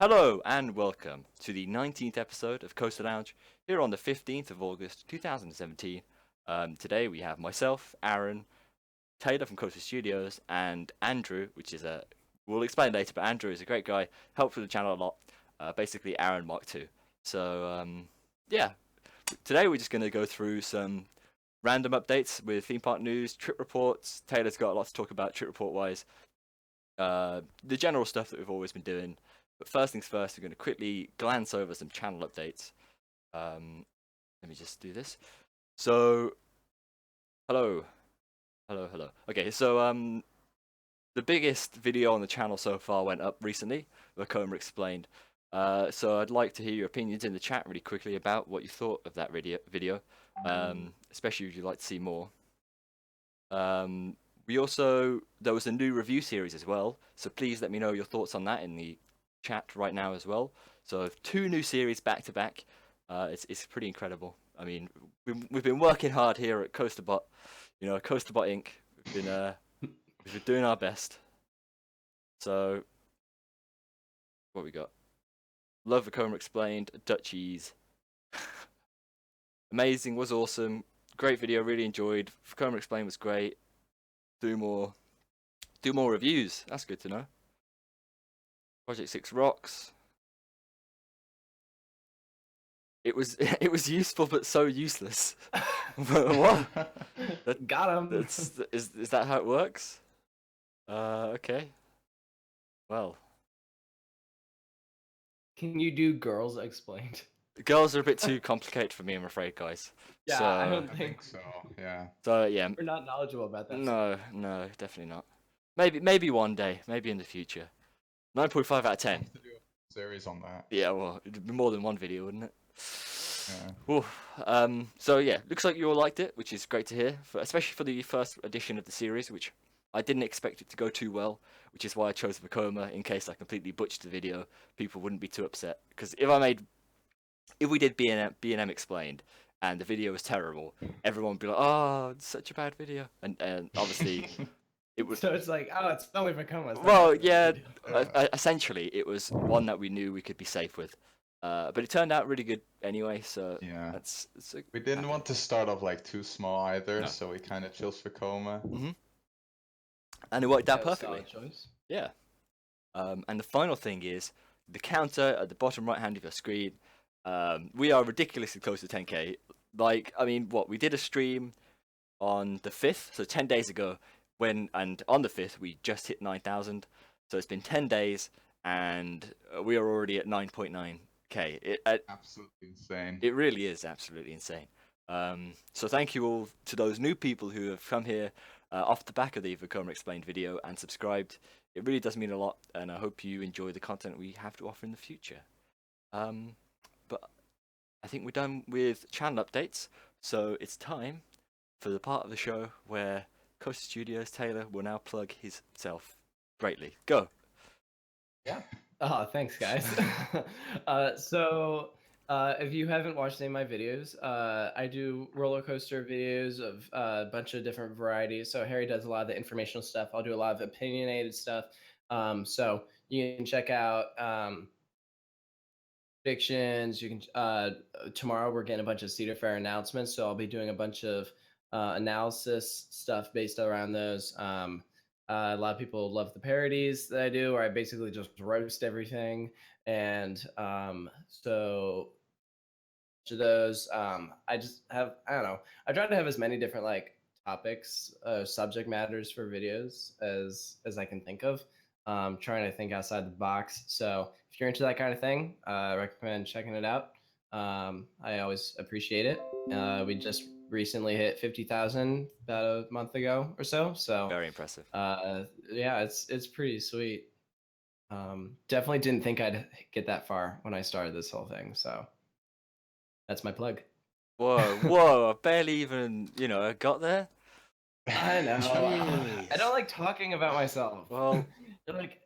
Hello and welcome to the 19th episode of Coaster Lounge here on the 15th of August 2017. Today we have myself, Aaron, Taylor from Coaster Studios, and Andrew, we'll explain later, but Andrew is a great guy, helps with the channel a lot, basically Aaron Mark II. So, yeah, today we're just going to go through some random updates with theme park news, trip reports. Taylor's got a lot to talk about trip report wise, the general stuff that we've always been doing. But first things first, we're going to quickly glance over some channel updates. Let me just do this. So, hello. Okay, so the biggest video on the channel so far went up recently, Vekoma Explained. So I'd like to hear your opinions in the chat really quickly about what you thought of that video, especially if you'd like to see more. There was a new review series as well, so please let me know your thoughts on that in the chat right now as well. So 2 new series back to back. It's pretty incredible. I mean, we've been working hard here at CoasterBot, CoasterBot Inc. We've been doing our best. So what we got? Love Vekoma Explained, Dutchies. Amazing, was awesome. Great video, really enjoyed. Vekoma Explained was great. Do more reviews. That's good to know. Project 6 rocks. It was useful but so useless. What? Got him. Is that how it works? Okay. Well, Can you do girls explained? the girls are a bit too complicated for me, I'm afraid, guys. Yeah, so, I don't I think so, yeah. So yeah. We're not knowledgeable about that. No, definitely not. Maybe one day, maybe in the future. 9.5 out of 10. To do a series on that. Yeah, well, it'd be more than one video, wouldn't it? Yeah. Ooh. So yeah, looks like you all liked it, which is great to hear, especially for the first edition of the series, which I didn't expect it to go too well, which is why I chose Vekoma, in case I completely butchered the video, people wouldn't be too upset. Because if we did B&M Explained, and the video was terrible, everyone would be like, oh, it's such a bad video. And obviously, it was... So it's like, oh, it's only Vekoma. Well, yeah, essentially, it was one that we knew we could be safe with. But it turned out really good anyway, so Yeah. we didn't want to start off like too small either, No. so we kind of chose for Coma. And it worked out Yeah, perfectly. solid choice. Yeah. And the final thing is the counter at the bottom right hand of your screen. We are ridiculously close to 10k. Like, I mean, we did a stream on the 5th, so 10 days ago, and on the 5th we just hit 9,000. So it's been 10 days, and we are already at 9.9k. Absolutely insane. It really is absolutely insane. So thank you all to those new people who have come here off the back of the Vekoma Explained video and subscribed. It really does mean a lot, and I hope you enjoy the content we have to offer in the future. But I think we're done with channel updates, so it's time for the part of the show where Coaster Studios Taylor will now plug himself greatly. Go. Yeah. Oh, thanks, guys. If you haven't watched any of my videos, I do roller coaster videos of a bunch of different varieties. So Harry does a lot of the informational stuff. I'll do a lot of opinionated stuff. So you can check out predictions. You can tomorrow we're getting a bunch of Cedar Fair announcements, so I'll be doing a bunch of analysis stuff based around those. A lot of people love the parodies that I do, where I basically just roast everything, and so to those, I just have, I don't know, I try to have as many different like topics, subject matters for videos as I can think of. Trying to think outside the box. So if you're into that kind of thing, I recommend checking it out. I always appreciate it. We just recently hit 50,000 about a month ago or so. So Very impressive. yeah, it's pretty sweet. Definitely didn't think I'd get that far when I started this whole thing. So that's my plug. Whoa! I barely even got there. I know. Jeez. I don't like talking about myself. Well,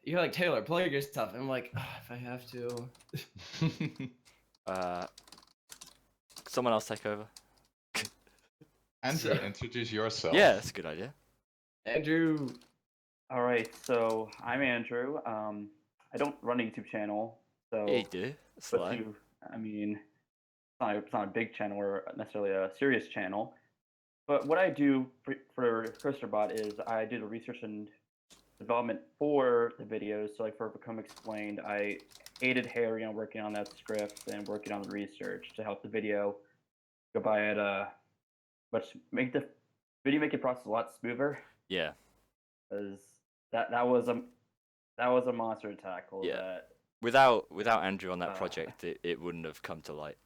you're like Taylor, plug your stuff. And I'm like, if I have to. Someone else take over. Andrew, introduce yourself. Yeah, that's a good idea. Andrew. All right, so I'm Andrew. I don't run a YouTube channel, So, Yeah, you do. That's but like, I mean, it's not a big channel or necessarily a serious channel. But what I do for CoasterBot is I do the research and development for the videos. So like for Become Explained, I aided Harry on working on that script and working on the research to help the video go by at make the video making process a lot smoother. yeah, Because that was a monster tackle. Yeah. That without Andrew on that project, it wouldn't have come to light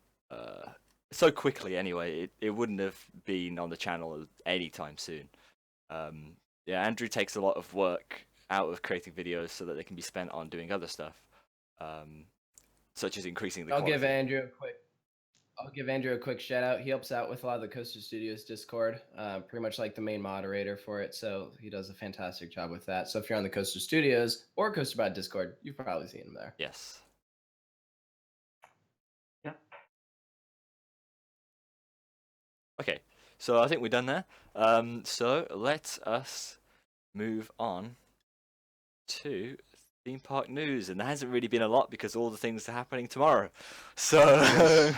so quickly. Anyway, it wouldn't have been on the channel anytime soon. Yeah, Andrew takes a lot of work out of creating videos so that they can be spent on doing other stuff, such as increasing the quality. I'll give Andrew a quick shout out. He helps out with a lot of the Coaster Studios Discord, pretty much like the main moderator for it. So he does a fantastic job with that. So if you're on the Coaster Studios or CoasterBot Discord, you've probably seen him there. Yes. Yeah. Okay, so I think we're done there. So let us move on to theme park news, and there hasn't really been a lot because all the things are happening tomorrow. So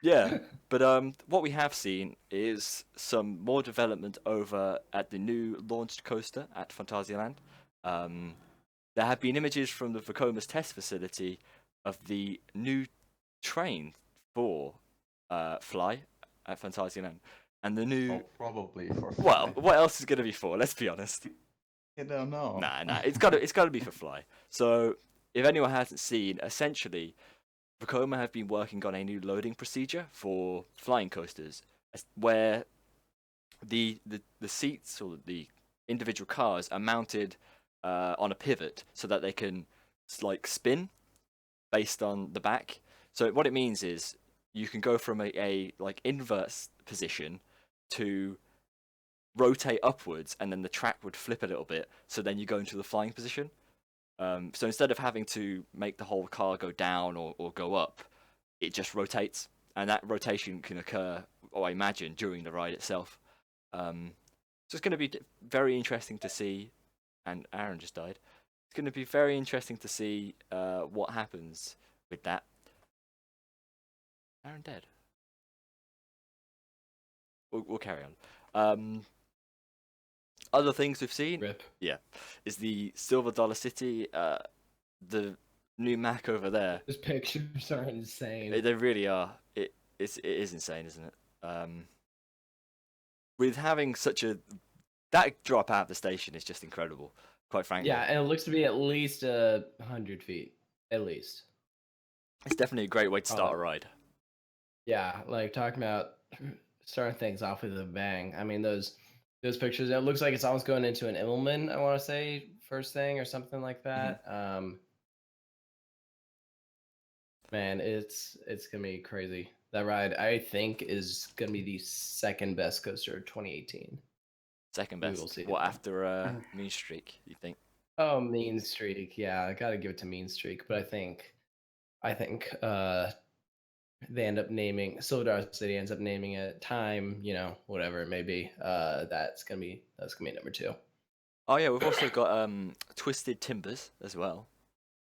yeah, but what we have seen is some more development over at the new launched coaster at Phantasialand. There have been images from the Vekoma's test facility of the new train for Fly at Phantasialand, and the new. Oh, probably for Fly. Well, what else is going to be for? Let's be honest. I don't know. Nah, it's got to be for Fly. So if anyone hasn't seen, essentially, Vekoma have been working on a new loading procedure for flying coasters, where the seats or the individual cars are mounted on a pivot so that they can like spin based on the back. So what it means is you can go from a like inverse position to rotate upwards, and then the track would flip a little bit, so then you go into the flying position. So instead of having to make the whole car go down or go up, it just rotates, and that rotation can occur, I imagine, during the ride itself. So it's going to be very interesting to see, and Aaron just died. It's going to be very interesting to see what happens with that. Aaron dead. We'll carry on. Other things we've seen, Rip. yeah, is the Silver Dollar City, the new Mac over there. Those pictures are insane. They really are. It is insane, isn't it? With having that drop out of the station is just incredible, quite frankly. Yeah, and it looks to be at least 100 feet, at least. It's definitely a great way to start a ride. Yeah, like talking about starting things off with a bang. I mean, those pictures, it looks like it's almost going into an Immelman, I want to say, first thing or something like that. Man, it's gonna be crazy. That ride, I think, is gonna be the second best coaster of 2018. Second We will best. see What, it. after Mean Streak, you think? Oh, Mean Streak. Yeah, I gotta give it to Mean Streak, but I think they end up naming Silver City ends up naming it Time, whatever it may be. That's gonna be number 2. Oh yeah, we've also got Twisted Timbers as well.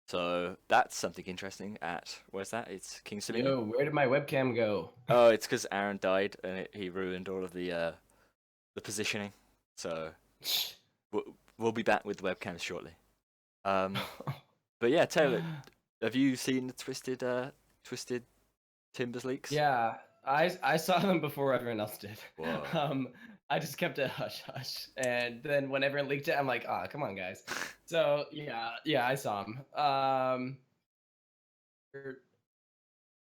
So that's something interesting at, where's that? It's King's Dominion. Yo, where did my webcam go? Oh, it's because Aaron died and he ruined all of the positioning. So we'll be back with the webcams shortly. But yeah, Taylor, have you seen the Twisted Timbers leaks? Yeah, I saw them before everyone else did. Whoa. I just kept it hush hush, and then when everyone leaked it, I'm like, come on, guys. So yeah, I saw them.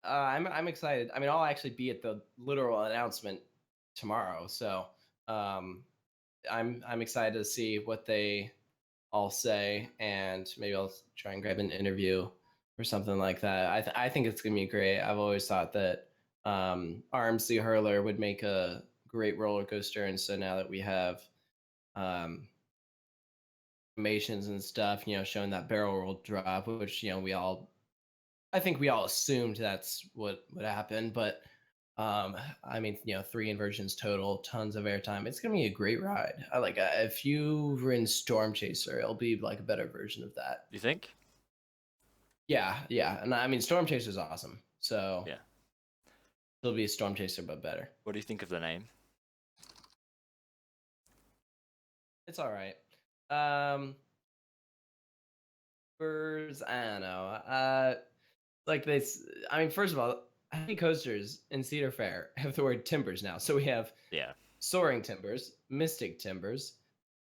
I'm excited. I mean, I'll actually be at the literal announcement tomorrow, so I'm excited to see what they all say, and maybe I'll try and grab an interview or something like that. I think it's gonna be great. I've always thought that RMC Hurler would make a great roller coaster, and so now that we have animations and stuff, showing that barrel roll drop, which I think we all assumed that's what would happen, but I mean, 3 inversions total, tons of airtime. It's gonna be a great ride. I like if you were in Storm Chaser, it'll be like a better version of that. You think? Yeah, and I mean Storm Chaser's awesome. So Yeah. it'll be a Storm Chaser, but better. What do you think of the name? It's all right. Birds, I don't know. Like I mean, first of all, how many coasters in Cedar Fair have the word timbers now? So we have Yeah. soaring timbers, mystic timbers,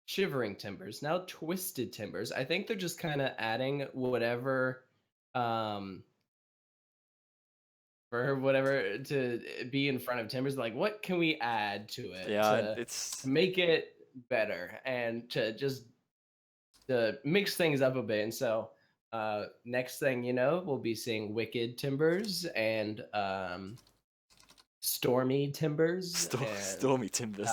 shivering timbers, now twisted timbers. I think they're just kind of adding whatever, for whatever to be in front of timbers. Like, what can we add to it Yeah, to it's make it better and to just to mix things up a bit? And so next thing you know, we'll be seeing wicked timbers and stormy timbers and Stormy Timbers.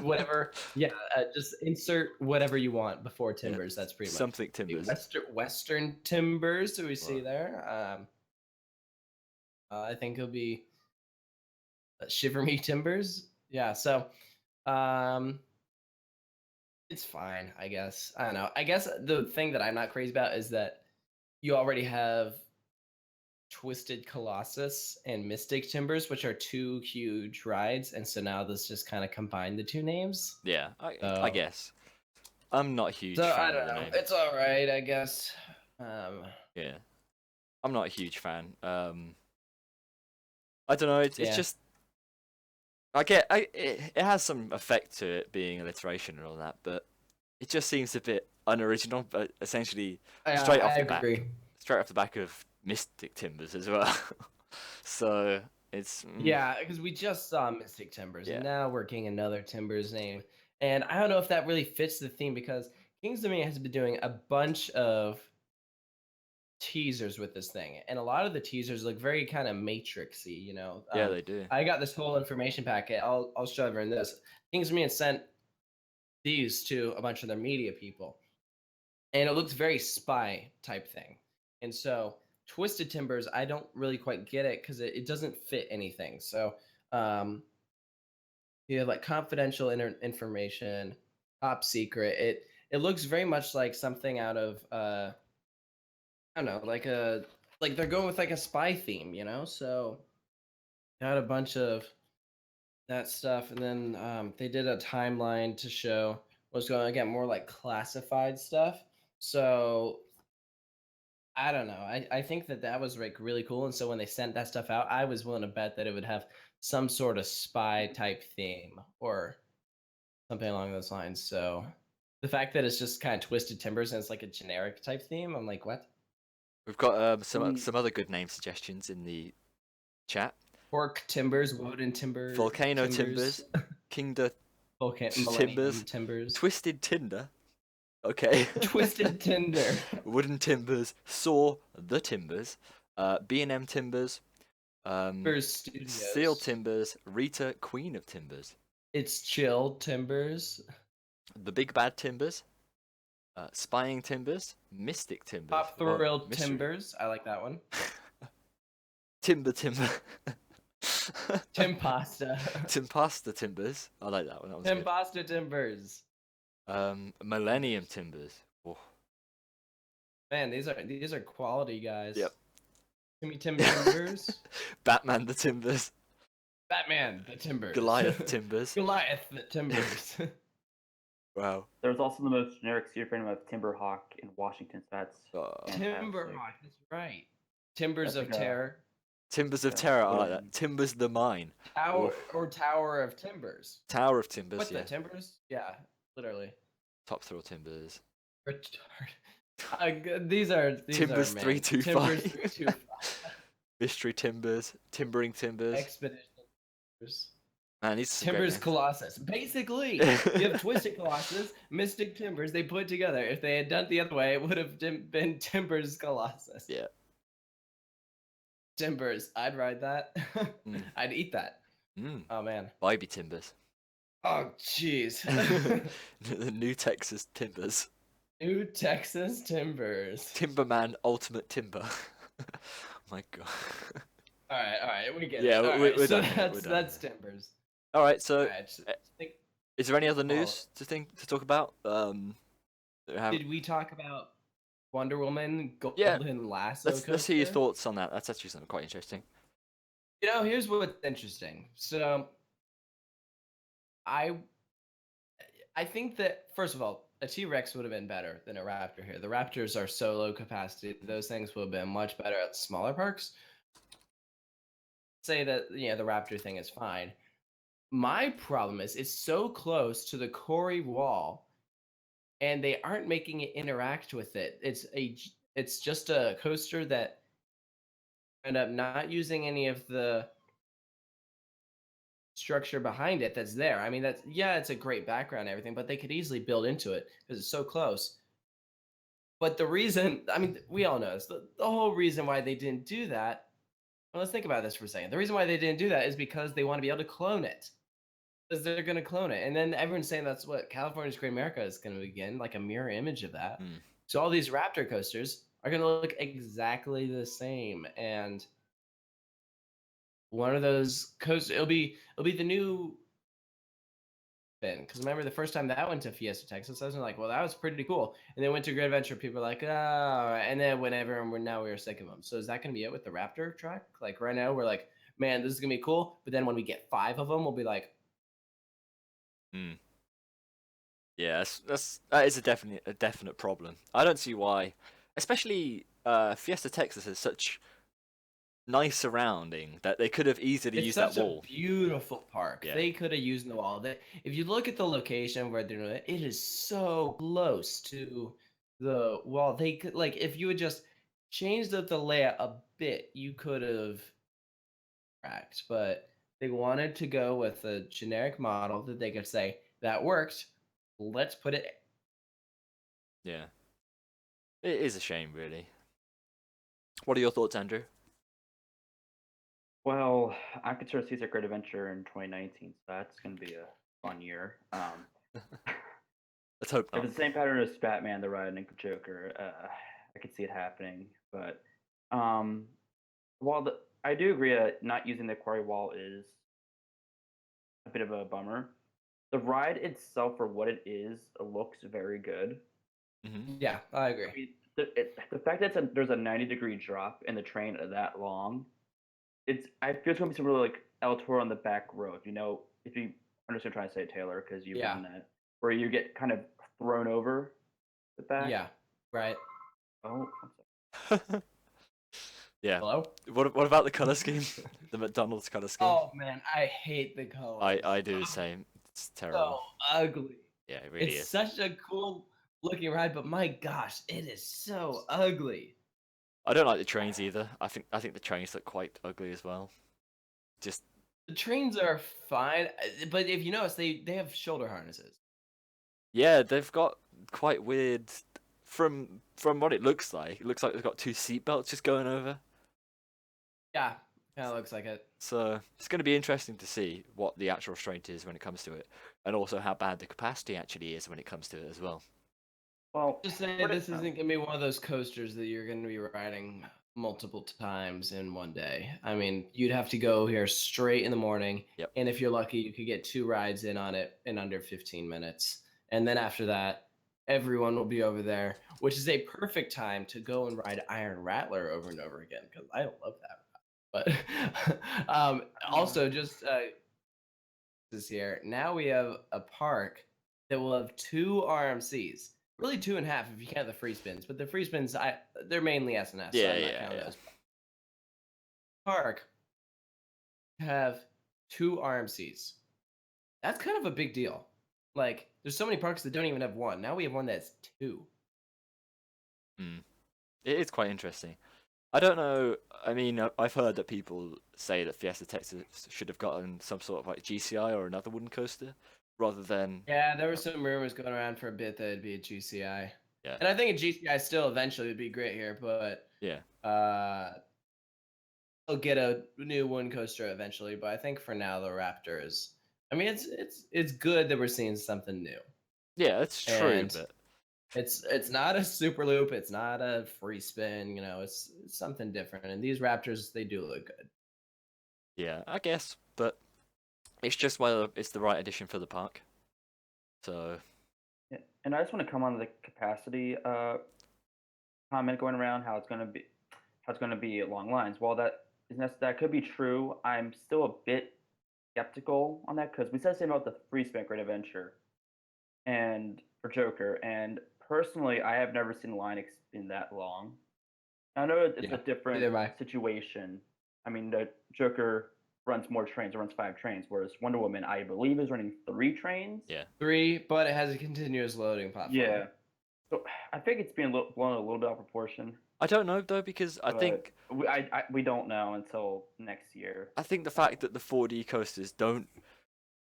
whatever. Yeah, just insert whatever you want before timbers. That's pretty much Something the Timbers. Western timbers that we see Right. there. I think it'll be shiver me timbers. Yeah, so it's fine, I guess. I don't know. I guess the thing that I'm not crazy about is that you already have Twisted Colossus and Mystic Timbers, which are two huge rides, and so now this just kind of combined the two names. Yeah, I So- guess. I'm not a huge So I fan don't of the know. name. It's all right, I guess. Yeah, I'm not a huge fan. I don't know. It's Yeah. just it has some effect to it being alliteration and all that, but it just seems a bit unoriginal. But essentially, Straight off I the back. agree. straight off the back of Mystic Timbers as well. So it's Yeah, because we just saw Mystic Timbers, Yeah. and now we're getting another Timbers name. And I don't know if that really fits the theme because Kings Dominion has been doing a bunch of teasers with this thing, and a lot of the teasers look very kind of matrixy, you know. yeah, they do. I got this whole information packet. I'll show everyone this. Kings Dominion sent these to a bunch of their media people, and it looks very spy type thing. And so Twisted Timbers, I don't really quite get it because it doesn't fit anything. So you have like confidential information, top secret. It looks very much like something out of I don't know, like they're going with like a spy theme, you know. So got a bunch of that stuff, and then they did a timeline to show what's going on. Again, more like classified stuff. So I don't know. I think that was like really cool. And so when they sent that stuff out, I was willing to bet that it would have some sort of spy type theme or something along those lines. So the fact that it's just kind of Twisted Timbers and it's like a generic type theme, I'm like, what? We've got some other good name suggestions in the chat. Pork Timbers, Woden Timber, Volcano Timbers, Kingdom Millennium Timbers, Timbers, Twisted Tinder. Okay. Twisted Tinder, Wooden Timbers, Saw the Timbers, B&M Timbers, Timbers Studios, Steel Timbers, Rita Queen of Timbers, It's Chill Timbers, The Big Bad Timbers, Spying Timbers, Mystic Timbers, Pop well, Thrill mystery- Timbers. I like that one. Timber. Tim Pasta. Timpasta Timbers. I like that one. That was Tim good. Pasta Timbers. Millennium Timbers. Oh. Man, these are quality guys. Yep. Timmy Tim Timbers. Batman the Timbers. Batman the Timbers. Goliath Timbers. Goliath the Timbers. Wow. There's also the most generic Cedar Fair name of Timberhawk in Washington. So that's fantastic. Timberhawk. That's right. Timbers That's of like a- Terror. Timbers of Yeah, Terror. I like um, that. Timbers the Mine. Tower Oof. or Tower of Timbers. Tower of Timbers. What Yeah. the Timbers? Yeah, literally. Top Thrill Timbers. These are Timbers man. 325. Timbers 325. Mystery Timbers. Timbering Timbers. Expedition Timbers. Man, these are some great Timbers names. Colossus. Basically, you have Twisted Colossus, Mystic Timbers. They put together. If they had done it the other way, it would have been Timbers Colossus. Yeah. Timbers. I'd ride that. Mm. I'd eat that. Mm. Oh man. Baby Timbers. Oh jeez. The New Texas Timbers. New Texas Timbers. Timberman Ultimate Timber. My God. All right. We get Yeah, it. All we're right, so done here, we're done that's here. Timbers. All right. So, All right, so is there any other follow news to talk about? That we have- did we talk about Wonder Woman Yeah, Golden Lasso let's hear your coaster. thoughts on that. That's actually something quite interesting. Here's what's interesting. So I I think that first of all, a T-Rex would have been better than a Raptor here. The Raptors are so low capacity; those things would have been much better at smaller parks. Say that the Raptor thing is fine. My problem is it's so close to the Corey wall, and they aren't making it interact with it. It's just a coaster that end up not using any of the structure behind it that's there. I mean, it's a great background and everything, but they could easily build into it because it's so close. But the reason, I mean, we all know this, the whole reason why they didn't do that. Well, let's think about this for a second. The reason why they didn't do that is because they want to be able to clone it. Because they're going to clone it. And then everyone's saying that's what California's Great America is going to begin, like a mirror image of that. Mm. So all these Raptor coasters are going to look exactly the same. And one of those coasters, it'll be the new thing. Because remember the first time that went to Fiesta, Texas, I was like, well, that was pretty cool. And then went to Great Adventure, people were like, oh, and then whenever now we were sick of them. So is that going to be it with the Raptor track? Like right now, we're like, man, this is going to be cool. But then when we get 5 of them, we'll be like, Yeah, that is a definite problem. I don't see why, especially Fiesta Texas is such nice surrounding that they could have easily it's used such that wall. a beautiful park. Yeah. They could have used the wall. If you look at the location where they're doing it, it is so close to the wall. They could if you had just changed up the layout a bit, you could have cracked. But they wanted to go with a generic model that they could say that worked. Let's put it. Yeah, it is a shame, really. What are your thoughts, Andrew? Well, I consider Caesar Great Adventure in 2019, so that's going to be a fun year. Let's hope If not. it's the same pattern as Batman, the Ride, and Joker, I could see it happening. But while I do agree that not using the quarry wall is a bit of a bummer, the ride itself, for what it is, looks very good. Mm-hmm. Yeah, I agree. I mean, the fact that there's a 90-degree drop in the train that long, I feel it's gonna be some really like El Toro on the back road. You know, if you understand what I'm trying to say, Taylor, because you've Yeah. done that, where you get kind of thrown over the back. Yeah, right. Oh, Yeah. Hello? What about the color scheme? The McDonald's color scheme? Oh man, I hate the colors. I do the same. It's terrible. So ugly. Yeah, it really It's is. such a cool looking ride, but my gosh, it is so ugly. I don't like the trains either. I think the trains look quite ugly as well. Just The trains are fine, but if you notice, they have shoulder harnesses. yeah, they've got quite weird. From what it looks like they've got 2 seat belts just going over. Yeah, kind of looks like it. So it's going to be interesting to see what the actual restraint is when it comes to it, and also how bad the capacity actually is when it comes to it as well. well, Just saying, what this it- isn't gonna be one of those coasters that you're gonna be riding multiple times in one day. I mean, you'd have to go here straight in the morning, Yep. and if you're lucky, you could get 2 rides in on it in under 15 minutes. And then after that, everyone will be over there, which is a perfect time to go and ride Iron Rattler over and over again because I love that. But also, just this year, now we have a park that will have 2 RMCs. Really 2.5 if you count the free spins, but the free spins, they're mainly SNS. So I'm not counting those. Park have 2 RMCs. That's kind of a big deal. Like, there's so many parks that don't even have 1. Now we have one that's 2. It is quite interesting. I don't know. I mean, I've heard that people say that Fiesta Texas should have gotten some sort of like GCI or another wooden coaster rather than. Yeah, there were some rumors going around for a bit that it'd be a GCI. Yeah. And I think a GCI still eventually would be great here, but Yeah. I'll get a new wooden coaster eventually. But I think for now the Raptor is. I mean, it's good that we're seeing something new. Yeah, that's true, And but it's not a super loop. It's not a free spin. It's something different. And these Raptors, they do look good. yeah, I guess. But it's just whether it's the right addition for the park. So Yeah. And I just want to come on the capacity comment going around how it's gonna be along lines. While that could be true, I'm still a bit skeptical on that because we said the same about the Free Spin Great Adventure and for Joker, and personally, I have never seen the line extend that long. I know it's Yeah, a different neither have I. situation. I mean, the Joker runs more trains, it runs 5 trains, whereas Wonder Woman, I believe, is running 3 trains. Yeah. 3, but it has a continuous loading platform. Yeah. So I think it's being blown a little bit out of proportion, I don't know though, because I but think we don't know until next year. the fact that the 4D coasters don't,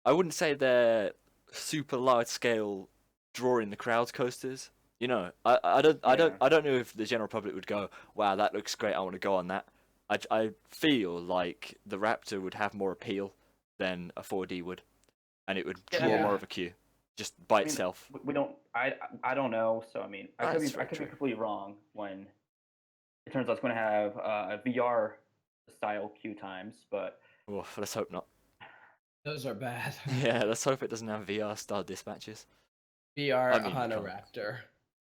I wouldn't say they're super large scale drawing the crowds coasters. You know, I don't know if the general public would go, wow, that looks great, I want to go on that. I feel like the Raptor would have more appeal than a 4D would, and it would draw Yeah. more of a queue just by I mean, itself. we don't. I don't know. So I mean, I That's could very be true. completely wrong when it turns out it's going to have a VR style queue times, but Oh, let's hope not. Those are bad. Yeah, let's hope it doesn't have VR style dispatches. VR I mean, on a come on. Raptor.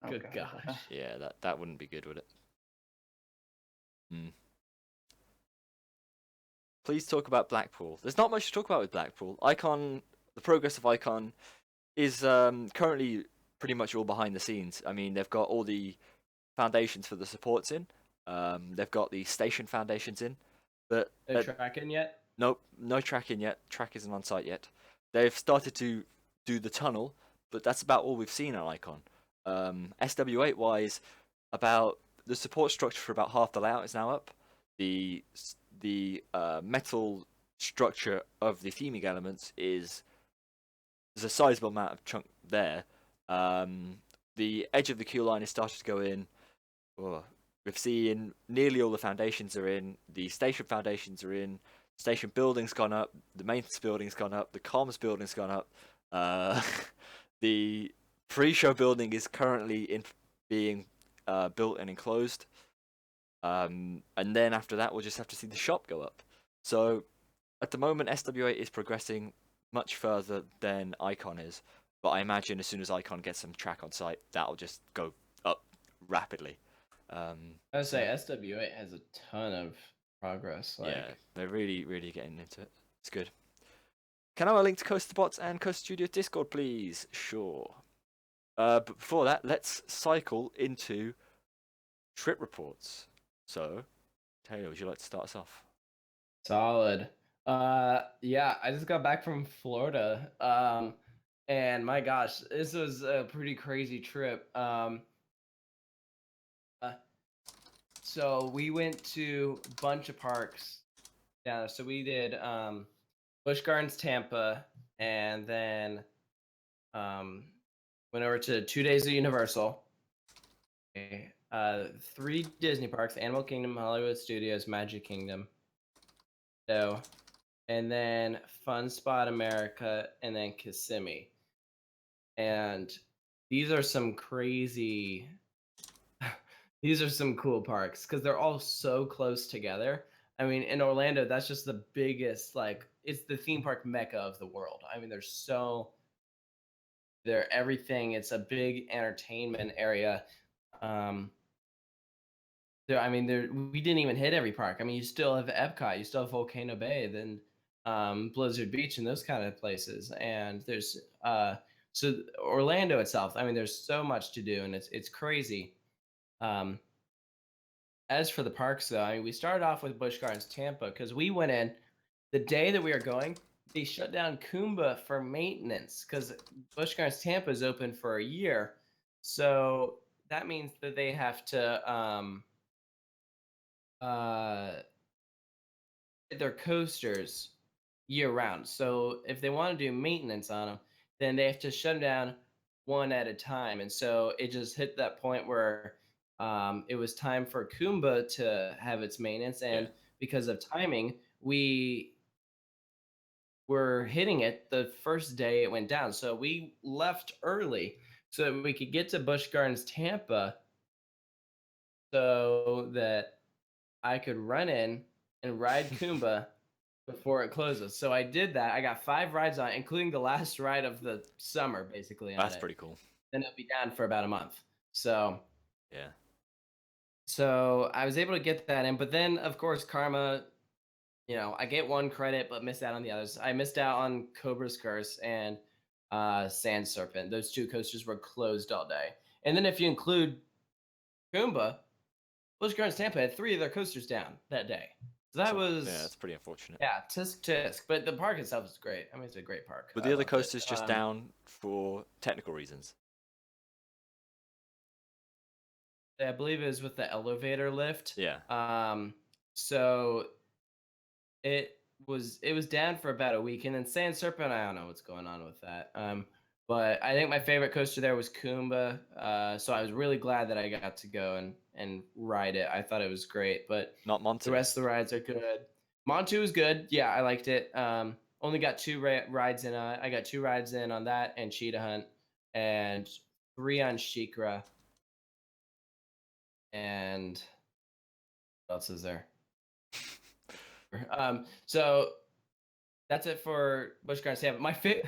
oh Good gosh. gosh. Yeah, that wouldn't be good, would it? Hmm. Please talk about Blackpool. There's not much to talk about with Blackpool. Icon, the progress of Icon is currently pretty much all behind the scenes. I mean, they've got all the foundations for the supports in. They've got the station foundations in, but No tracking yet? nope, no tracking yet. Track isn't on site yet. They've started to do the tunnel, but that's about all we've seen on Icon. SW8 wise, about the support structure for about half the layout is now up. The metal structure of the theming elements is there's a sizable amount of chunk there. The edge of the queue line is starting to go in. Oh, we've seen nearly all the foundations are in. The station foundations are in. Station building's gone up. The maintenance building's gone up. The comms building's gone up. The pre-show building is currently being built and enclosed. And then after that, we'll just have to see the shop go up. So at the moment, SW8 is progressing much further than Icon is. But I imagine as soon as Icon gets some track on site, that'll just go up rapidly. I would say SW8 has a ton of progress. Like, yeah, they're really, really getting into it. It's good. Can I have a link to Coaster Bots and Coaster Studio Discord, please? Sure. But before that, let's cycle into trip reports. So, Taylor, would you like to start us off? solid. Yeah, I just got back from Florida. And my gosh, this was a pretty crazy trip. So we went to a bunch of parks down there. So we did Busch Gardens, Tampa, and then went over to 2 days of Universal. 3 Disney parks: Animal Kingdom, Hollywood Studios, Magic Kingdom. So, and then Fun Spot America, and then Kissimmee. And these are some crazy. These are some cool parks because they're all so close together. I mean, in Orlando, that's just the biggest, like, it's the theme park mecca of the world. I mean, they're everything. It's a big entertainment area. We didn't even hit every park. I mean, you still have Epcot, you still have Volcano Bay, then Blizzard Beach, and those kind of places. And there's so Orlando itself. I mean, there's so much to do, and it's crazy. As for the parks, though, I mean, we started off with Busch Gardens Tampa because we went in the day that we were going. They shut down Kumba for maintenance because Busch Gardens Tampa is open for a year, so that means that they have to their coasters year round. So if they want to do maintenance on them, then they have to shut them down one at a time. And so it just hit that point where it was time for Kumba to have its maintenance, and because of timing, we were hitting it the first day it went down. So we left early so that we could get to Busch Gardens Tampa so that I could run in and ride Kumba before it closes. So I did that. I got 5 rides on it, including the last ride of the summer, basically. That's pretty cool. Then it'll be down for about a month. So yeah, So I was able to get that in, but then of course karma, I get one credit but miss out on the others. I missed out on Cobra's Curse and Sand Serpent. Those two coasters were closed all day. And then if you include Goomba, Busch Gardens Tampa had 3 of their coasters down that day. So that was yeah, that's pretty unfortunate. yeah, tisk. But the park itself is great. I mean, it's a great park. But I the other loved it. coasters just down for technical reasons. I believe it was with the elevator lift. Yeah. So it was down for about a week, and then Sand Serpent, I don't know what's going on with that. But I think my favorite coaster there was Kumba. So I was really glad that I got to go and ride it. I thought it was great, but Not Monte. the rest of the rides are good. Montu was good. Yeah, I liked it. Only got 2 rides in. I got 2 rides in on that and Cheetah Hunt, and 3 on Shikra. And what else is there? So that's it for Busch Gardens Tampa.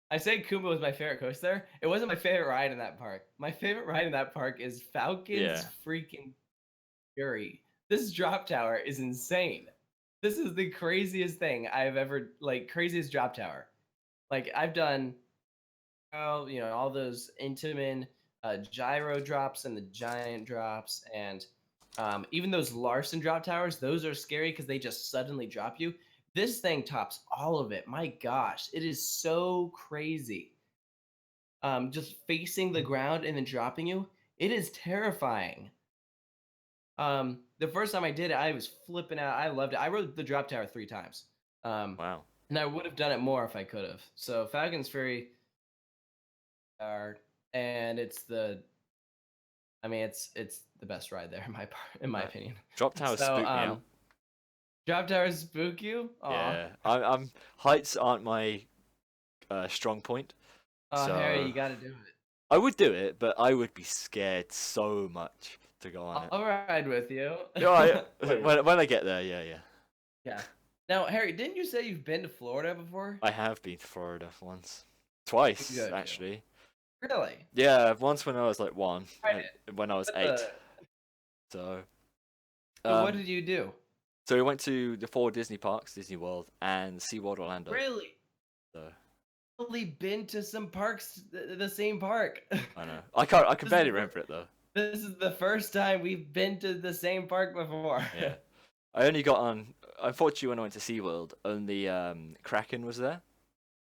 I say Kumba was my favorite coaster. It wasn't my favorite ride in that park. My favorite ride in that park is Falcon's freaking Fury. This drop tower is insane. This is the craziest thing I've ever, craziest drop tower. I've done, all those Intamin gyro drops and the giant drops, and even those Larson drop towers, those are scary because they just suddenly drop you. This thing tops all of it. My gosh, it is so crazy. Just facing the ground and then dropping you, it is terrifying. The first time I did it, I was flipping out. I loved it. I rode the drop tower 3 times. Wow. And I would have done it more if I could have. So Falcon's Fury, and it's the best ride there in my opinion. Drop towers spook me out. Drop towers spook you? Aww. Yeah, I'm heights aren't my strong point. Oh, so Harry, you gotta do it. I would do it, but I would be scared so much to go on it. I'll ride with you. Yeah, when I get there, yeah. Yeah. Now, Harry, didn't you say you've been to Florida before? I have been to Florida twice Good, actually. Really? Yeah, once when I was like 1, Right. and when I was 8. So. What did you do? So we went to the 4 Disney parks, Disney World and SeaWorld Orlando. Really? So. I've only been to some parks, the same park. I know. I can barely remember it though. This is the first time we've been to the same park before. Yeah. I only got on. Unfortunately, when I went to SeaWorld, only Kraken was there.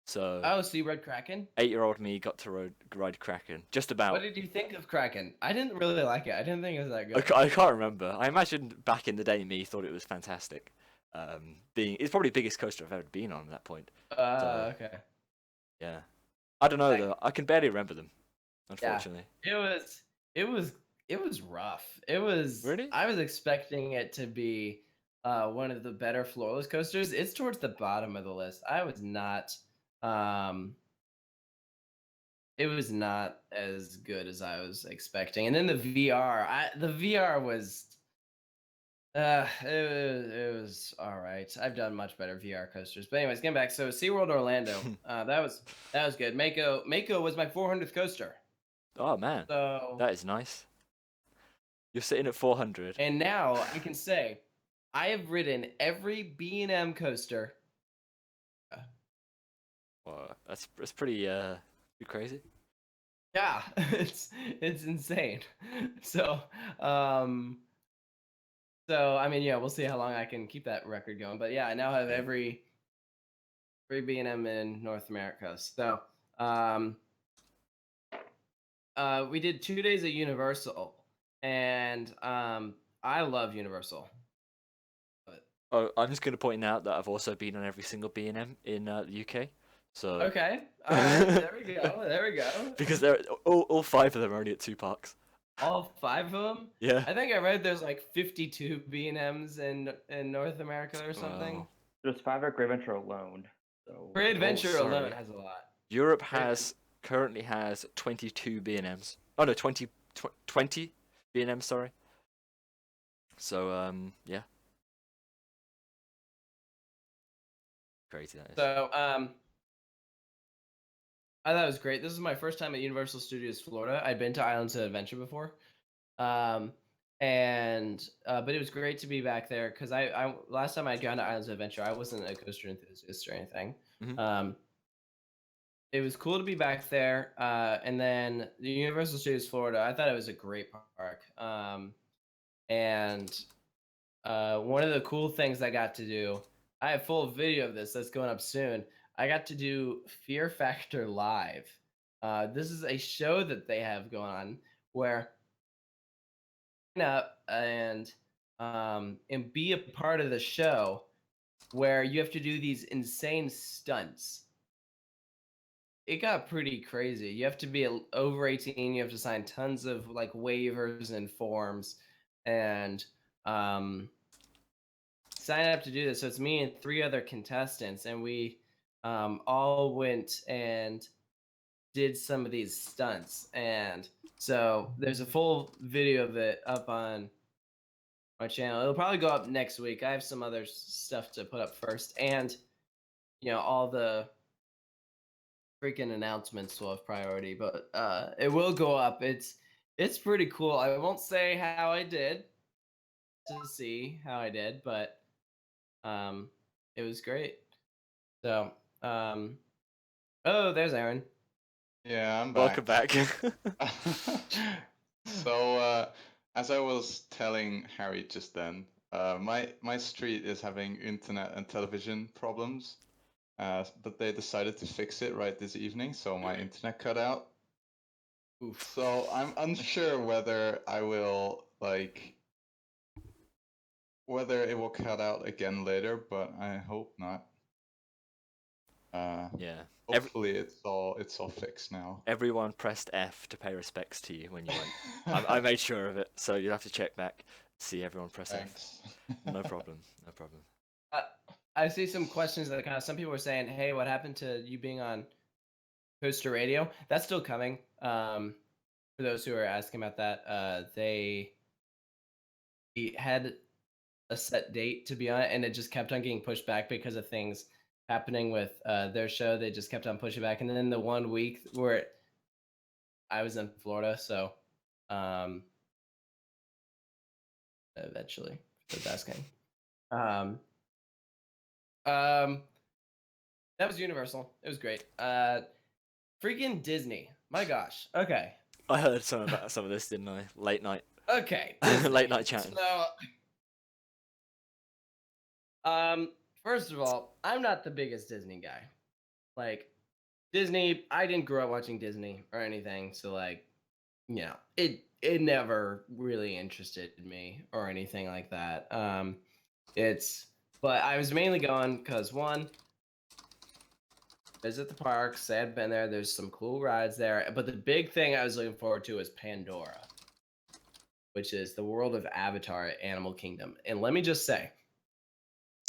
So. Oh, so you rode Kraken? 8-year-old me got to ride Kraken. Just about. What did you think of Kraken? I didn't really like it. I didn't think it was that good. I can't remember. I imagine back in the day, me thought it was fantastic. It's probably the biggest coaster I've ever been on at that point. Okay. Yeah. I don't know though. I can barely remember them. Unfortunately. Yeah. It was rough. It was. Really? I was expecting it to be one of the better floorless coasters. It's towards the bottom of the list. I was not. It was not as good as I was expecting. And then the VR. The VR was. It was all right. I've done much better VR coasters. But anyways, getting back. So SeaWorld Orlando. That was good. Mako was my 400th coaster. Oh man. So that is nice. You're sitting at 400. And now I can say I have ridden every B&M coaster. Wow, that's pretty crazy. Yeah, it's insane. So I mean, yeah, we'll see how long I can keep that record going. But yeah, I now have every B&M in North America. So we did 2 days at Universal, and I love Universal. But... Oh, I'm just going to point out that I've also been on every single B&M in the UK. So okay, all right, there we go. There we go. Because they're all 5 of them are only at 2 parks. All 5 of them? Yeah. I think I read there's like 52 B&Ms in North America or something. Wow. There's 5 at Great Adventure alone. So Great Adventure sorry. alone has a lot. Europe currently has 22 B&Ms. Oh no, 20 B&Ms, sorry. So yeah. Crazy that is. So I thought it was great. This is my first time at Universal Studios Florida. I'd been to Islands of Adventure before. and but it was great to be back there because I last time I'd gone to Islands of Adventure, I wasn't a coaster enthusiast or anything. Mhm. It was cool to be back there. And then the Universal Studios Florida, I thought it was a great park. And one of the cool things I got to do, I have full video of this that's going up soon. I got to do Fear Factor Live. This is a show that they have going on where up and be a part of the show where you have to do these insane stunts. It got pretty crazy. You have to be over 18, you have to sign tons of like waivers and forms and sign up to do this. So it's me and 3 other contestants, and we all went and did some of these stunts. And so there's a full video of it up on my channel. It'll probably go up next week. I have some other stuff to put up first, and all the freaking announcements will have priority, but it will go up. It's pretty cool. I won't say how I did to see how I did, but it was great. So oh, there's Aaron. Yeah, I'm Welcome back. back. So, as I was telling Harry just then, my street is having internet and television problems, but they decided to fix it right this evening, so my internet cut out. Oof. So I'm unsure whether I will whether it will cut out again later, but I hope not. Yeah. Hopefully it's all fixed now. Everyone pressed F to pay respects to you when you went. I made sure of it, so you'll have to check back. See everyone press F. Thanks. No problem. No problem. I see some questions that kind of some people were saying, "Hey, what happened to you being on Coaster Radio?" That's still coming. For those who are asking about that, they had a set date to be on it, and it just kept on getting pushed back because of things happening with their show. They just kept on pushing back, and then the 1 week where I was in Florida, so eventually, for asking. That was Universal. It was great. Freaking Disney. My gosh. Okay. I heard some of this, didn't I? Late night. Okay. Late night chatting. So, first of all, I'm not the biggest Disney guy. Like, Disney, I didn't grow up watching Disney or anything, so it never really interested me or anything like that. But I was mainly going because one, visit the parks. I had been there. There's some cool rides there. But the big thing I was looking forward to is Pandora, which is the world of Avatar at Animal Kingdom. And let me just say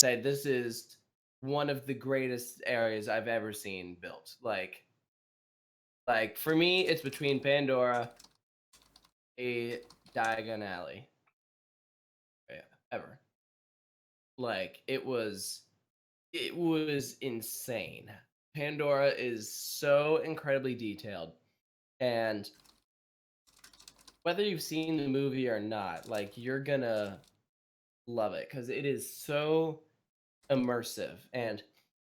this is one of the greatest areas I've ever seen built. Like for me, it's between Pandora, a Diagon Alley, ever. Like it was insane. Pandora is so incredibly detailed, and whether you've seen the movie or not, like you're gonna love it because it is so immersive. And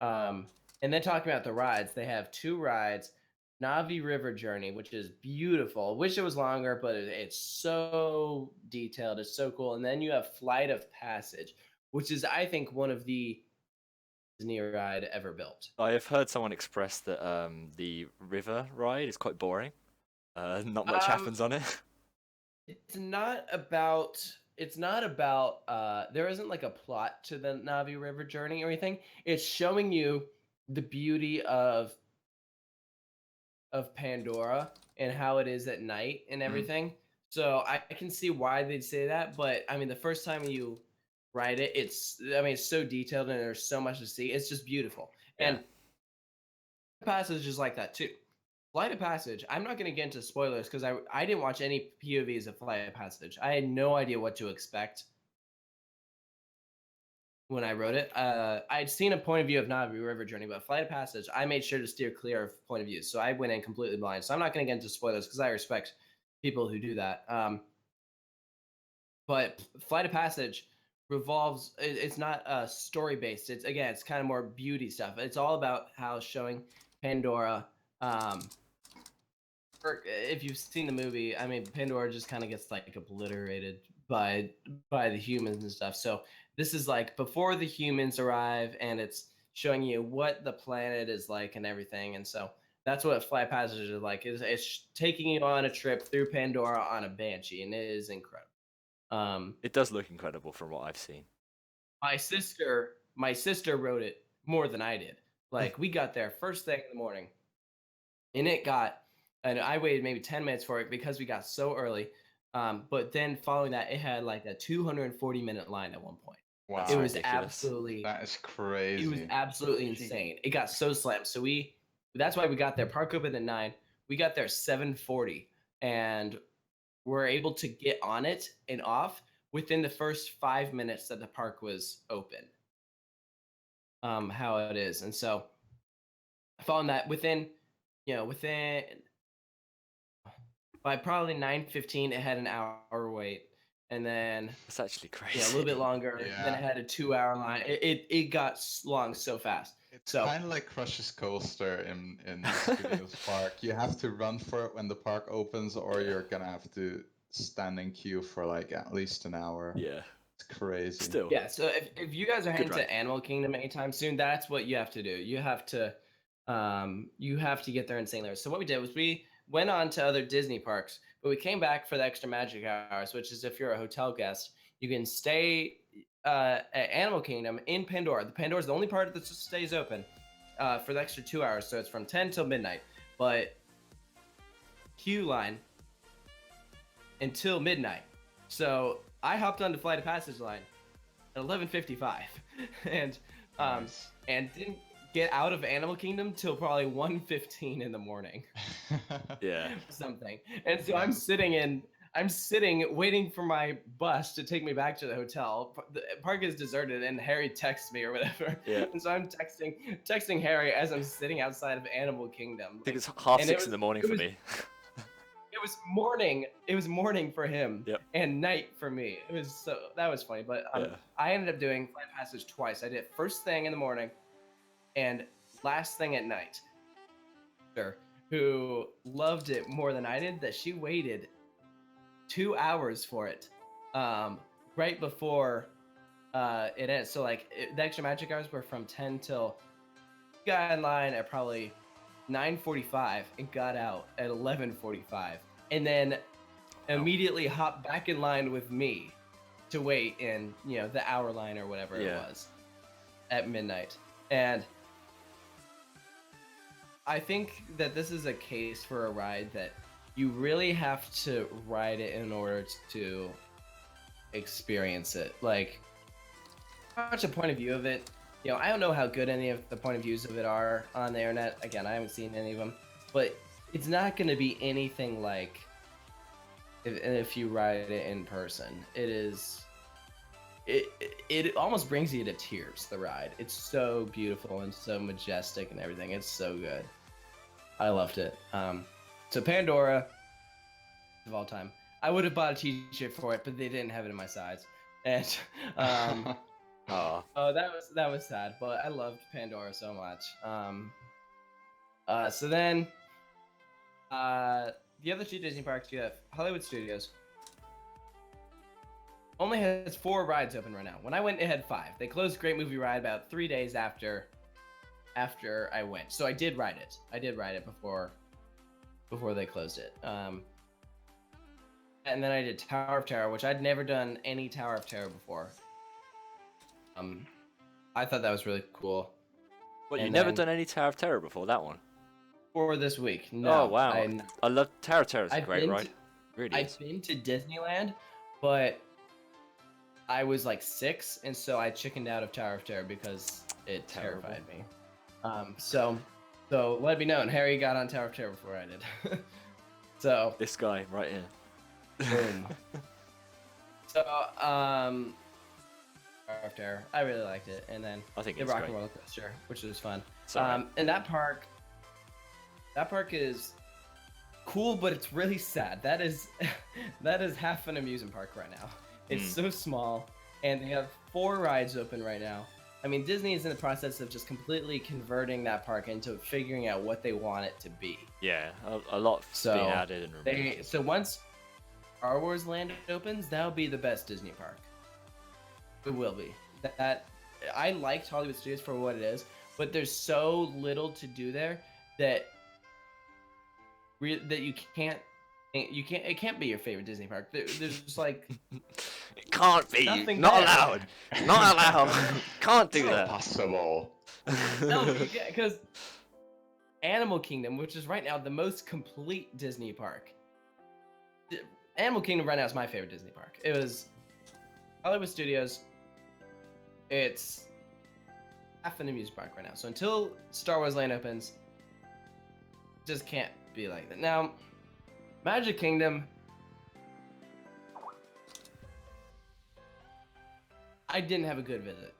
then talking about the rides, they have 2 rides. Navi River Journey, which is beautiful. Wish it was longer, but it's so detailed. It's so cool. And then you have Flight of Passage, which is, I think, one of the Disney ride ever built. I have heard someone express that the river ride is quite boring. Not much happens on it. It's not about there isn't like a plot to the Navi River Journey or anything. It's showing you the beauty of Pandora and how it is at night and everything. So I can see why they'd say that, but I mean the first time you ride it, it's so detailed and there's so much to see. It's just beautiful. Yeah. And Passage is like that too. Flight of Passage, I'm not going to get into spoilers because I didn't watch any POVs of Flight of Passage. I had no idea what to expect when I wrote it. I'd seen a point of view of Navi River Journey, but Flight of Passage, I made sure to steer clear of point of views. So I went in completely blind. So I'm not going to get into spoilers because I respect people who do that. But Flight of Passage revolves. It's not story based. It's kind of more beauty stuff. It's all about how showing Pandora. If you've seen the movie, I mean, Pandora just kind of gets like obliterated by the humans and stuff. So this is like before the humans arrive, and it's showing you what the planet is like and everything. And so that's what Flight Passage is like. It's taking you on a trip through Pandora on a Banshee, and it is incredible. It does look incredible from what I've seen. My sister wrote it more than I did. Like we got there first thing in the morning, and I waited maybe 10 minutes for it because we got so early. But then following that, it had like a 240-minute line at one point. Wow. It was ridiculous. absolutely That is crazy. It was absolutely insane. It got so slammed. So that's why we got there. Park opened at 9. We got there 7:40, and we're able to get on it and off within the first 5 minutes that the park was open. How it is, and so I found that within by probably 9:15, it had an hour wait, and then It's actually crazy. a little bit longer. Yeah. Then it had a 2-hour line. It got long so fast. It's So kind of like Crush's Coaster in Studios Park. You have to run for it when the park opens, or you're gonna have to stand in queue for like at least an hour. Yeah. It's crazy. Still. yeah, so if you guys are Good heading ride. to Animal Kingdom anytime soon, that's what you have to do. You have to get there in St. Louis. So what we did was we went on to other Disney parks, but we came back for the extra magic hours, which is if you're a hotel guest, you can stay at Animal Kingdom in Pandora. The Pandora is the only part that just stays open for the extra 2 hours, so it's from 10 till midnight. But queue line until midnight. So I hopped on the Flight of Passage line at 11:55, and Nice. and didn't get out of Animal Kingdom till probably 1:15 in the morning. Yeah. Something. And so I'm sitting waiting for my bus to take me back to the hotel. The park is deserted, and Harry texts me or whatever. Yeah. And so I'm texting Harry as I'm sitting outside of Animal Kingdom. I think it's half And 6 in the morning it for was- me. It was morning. It was morning for him, Yep. and night for me. That was funny. But Yeah. I ended up doing Flight Passage twice. I did it first thing in the morning, and last thing at night. Who loved it more than I did, that she waited 2 hours for it, right before it ends. So like the extra magic hours were from 10 till. Got in line at probably 9:45 and got out at 11:45, and then immediately hopped back in line with me to wait in the hour line or whatever it Yeah. was at midnight. And I think that this is a case for a ride that you really have to ride it in order to experience it. Like, watch a point of view of it. I don't know how good any of the point of views of it are on the internet. Again, I haven't seen any of them, but it's not going to be anything like if you ride it in person. It is. It almost brings you to tears. The ride. It's so beautiful and so majestic and everything. It's so good. I loved it. So Pandora of all time. I would have bought a t-shirt for it, but they didn't have it in my size. And Aw. oh, that was sad, but I loved Pandora so much. So then, the other two Disney parks, you have Hollywood Studios. Only has 4 rides open right now. When I went, it had 5. They closed Great Movie Ride about 3 days after I went. So I did ride it. I did ride it before they closed it. And then I did Tower of Terror, which I'd never done any Tower of Terror before. I thought that was really cool. What, you've And never then- done any Tower of Terror before that one? For this week, no. Oh, wow. I love Tower of Terror. It's a I've great been ride. to- Really I've is. been to Disneyland, but I was like 6, and so I chickened out of Tower of Terror because it Terrible. terrified me. So let it be known, Harry got on Tower of Terror before I did. So This guy right here. boom. So Tower of Terror, I really liked it, and then I think the it's Rock great. and Roller Coaster, which was fun. Sorry. And that park is cool, but it's really sad. That is half an amusement park right now. It's Mm. so small, and they have 4 rides open right now. I mean, Disney is in the process of just completely converting that park into figuring out what they want it to be. Yeah, a lot So being added and removed. So once Star Wars Land opens, that'll be the best Disney park. It will be. That I liked Hollywood Studios for what it is, but there's so little to do there that that you can't it can't be your favorite Disney park. There's just like It can't be. nothing Not there. allowed. Not allowed. Can't do It's that. impossible. no, because Animal Kingdom, which is right now the most complete Disney park. Animal Kingdom right now is my favorite Disney park. It was Hollywood Studios. It's half an amusement park right now. So until Star Wars Land opens, it just can't be like that. Now, Magic Kingdom, I didn't have a good visit.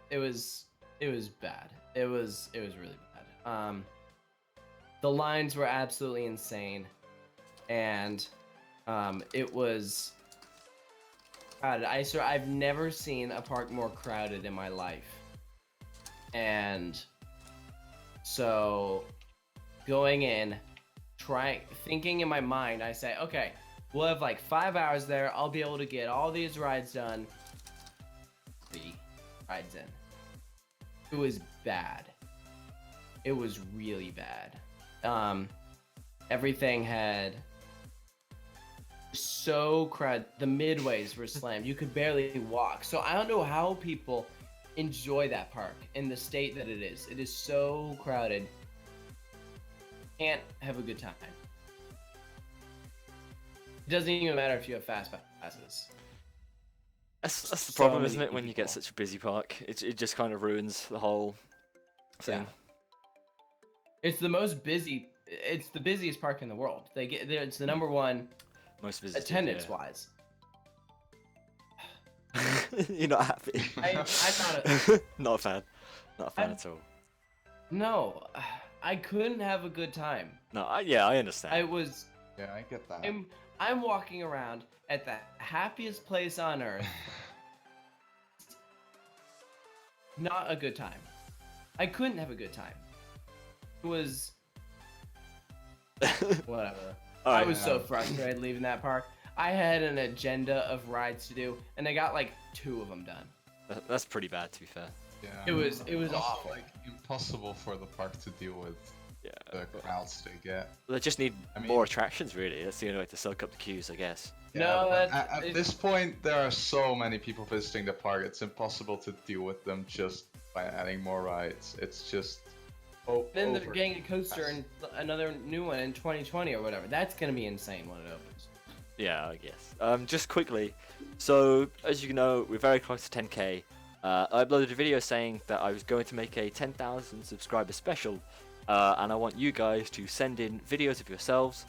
It was bad. It was really bad. The lines were absolutely insane, and it was. God, I've never seen a park more crowded in my life, and so going in, thinking in my mind, I say, okay, we'll have like 5 hours there. I'll be able to get all these rides done. 3 rides in. It was bad. It was really bad. Everything had so crowded. The midways were slammed. You could barely walk. So I don't know how people enjoy that park in the state that it is. It is so crowded. Can't have a good time. It doesn't even matter if you have fast passes. That's the So problem, many isn't it? When you get people. such a busy park, it just kind of ruins the whole thing. Yeah. It's the most busy. It's the busiest park in the world. It's the number one Most visited. attendance wise. You're not happy. I'm not Not a fan. Not a fan I'm- at all. No, I couldn't have a good time. No, I understand. I was. Yeah, I get that. I'm walking around at the happiest place on earth. Not a good time. I couldn't have a good time. It was whatever. I Alright, was so frustrated leaving that park. I had an agenda of rides to do, and I got like 2 of them done. that's pretty bad, to be fair. Yeah. It was Also, awful. like impossible for the park to deal with Yeah. the crowds they get. They just need I mean- more attractions, really. That's the only way to soak up the queues, I guess. No, but that's- at this point, there are so many people visiting the park. It's impossible to deal with them just by adding more rides. It's just. Then they're getting a coaster and another new one in 2020 or whatever. That's gonna be insane when it opens. Yeah, I guess. Just quickly, so as you know, we're very close to 10k. I uploaded a video saying that I was going to make a 10,000 subscriber special, and I want you guys to send in videos of yourselves,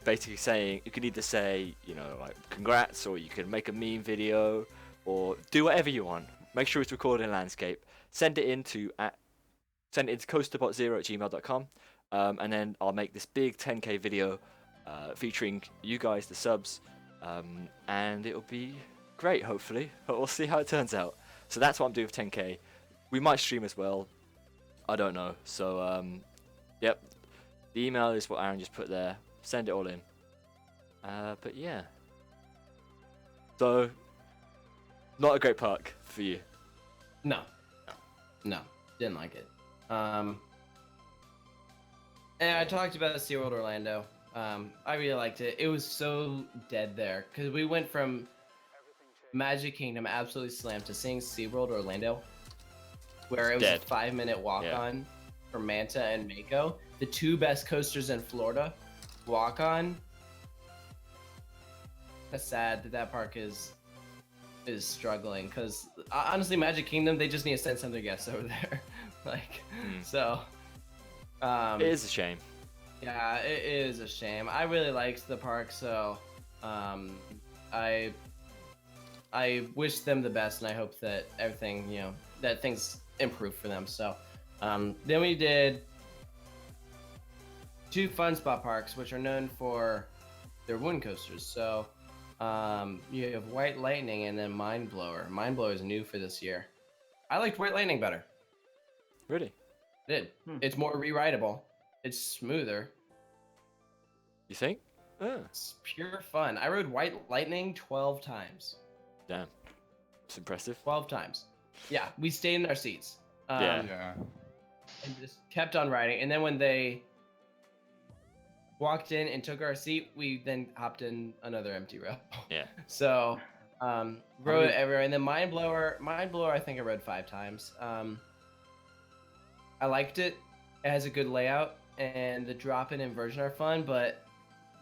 basically saying, you can either say, you know, like congrats, or you can make a meme video, or do whatever you want. Make sure it's recorded in landscape. Send it in to coasterbot0@gmail.com, and then I'll make this big 10k video featuring you guys, the subs, and it'll be great, hopefully. But we'll see how it turns out. So that's what I'm doing for 10k. We might stream as well. I don't know. So, yep. The email is what Aaron just put there. Send it all in. But yeah. So, not a great park for you. No, didn't like it. And I talked about SeaWorld Orlando. I really liked it. It was so dead there because we went from Magic Kingdom absolutely slammed to seeing SeaWorld Orlando, where it was Dead. a 5-minute walk on for Manta and Mako, the 2 best coasters in Florida. Walk on. That's sad that park is struggling because honestly, Magic Kingdom, they just need to send some of their guests over there. Like, so. It is a shame. Yeah, it is a shame. I really liked the park, so I wish them the best, and I hope that everything, that things improve for them. So then we did 2 Fun Spot parks, which are known for their wooden coasters. So You have White Lightning and then Mind Blower. Mind Blower is new for this year. I liked White Lightning better. Really? I did. Hmm. It's more rewritable. It's smoother. You think? Oh, It's pure fun. I rode White Lightning 12 times. damn. It's impressive. 12 times. Yeah, we stayed in our seats. Yeah. Yeah. And just kept on riding. And then when they walked in and took our seat, we then hopped in another empty row. Yeah. So, rode many- everywhere. And then Mind Blower, I think I rode 5 times. I liked it. It has a good layout, and the drop-in inversion are fun, but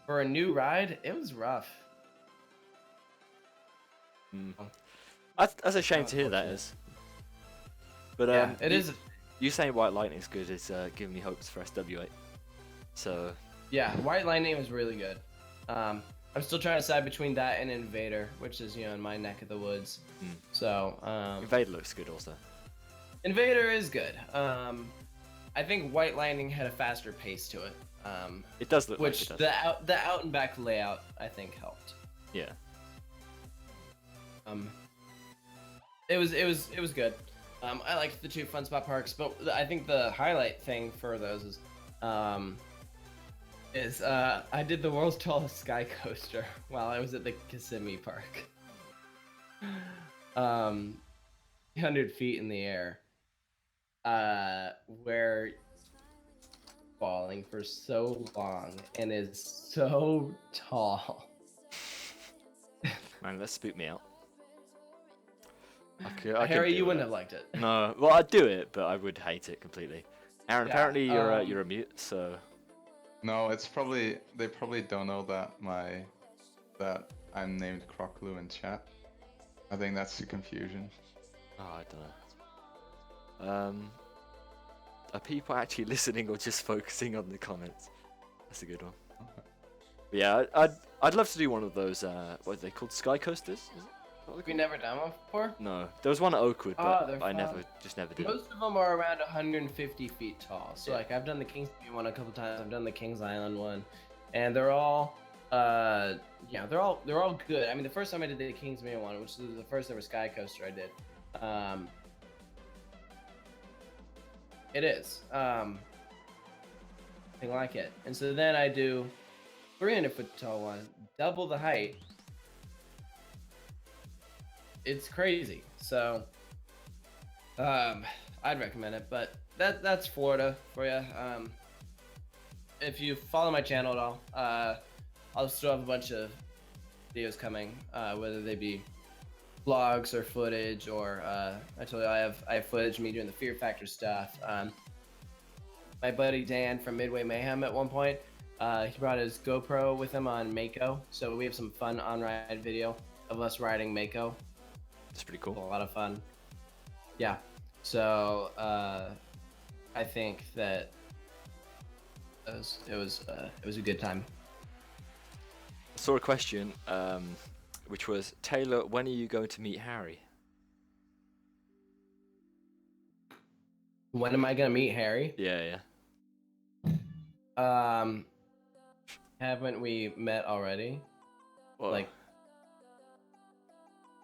for a new ride, it was rough. That's a shame to hear that is. But Yeah, it is. You saying White Lightning is good is giving me hopes for SW8. So Yeah, White Lightning was really good. I'm still trying to decide between that and Invader, which is in my neck of the woods. Hmm. So Invader looks good also. Invader is good. I think White Lightning had a faster pace to it. It does look Which like it does. the out and back layout I think helped. Yeah. It was good. I liked the 2 Fun Spot parks, but I think the highlight thing for those is I did the world's tallest sky coaster while I was at the Kissimmee Park. 100 feet in the air, where falling for so long and is so tall. Man, that spooked me out. I couldn't Harry, deal you with wouldn't that. have liked it. No, well, I'd do it, but I would hate it completely. Aaron, Yeah, apparently you're a mute, so No, it's probably they probably don't know that that I'm named Crockloo in chat. I think that's the confusion. oh, I don't know. Are people actually listening or just focusing on the comments? That's a good one. But yeah, I'd love to do one of those. What are they called? Sky coasters? Is it? What are they We called? never done one before. No, there was one at Oakwood, Oh, but they're I fun. just never did. Most of them are around 150 feet tall. So Yeah. like I've done the Kingston one a couple times. I've done the Kings Island one, and they're all they're all good. I mean, the first time I did the Kingsman one, which was the first ever sky coaster I did, it is nothing like it. And so then I do 300-foot tall one, double the height. It's crazy. So I'd recommend it, but that's Florida for you. If you follow my channel at all, I'll still have a bunch of videos coming, whether they be vlogs or footage, or I told you I have footage of me doing the Fear Factor stuff. My buddy Dan from Midway Mayhem at one point, he brought his GoPro with him on Mako, so we have some fun on-ride video of us riding Mako. It's pretty A cool. lot of fun. Yeah. So I think that it was a good time. I saw a question, which was, Taylor, when are you going to meet Harry? When am I gonna meet Harry? Yeah. Haven't we met already? Well, Like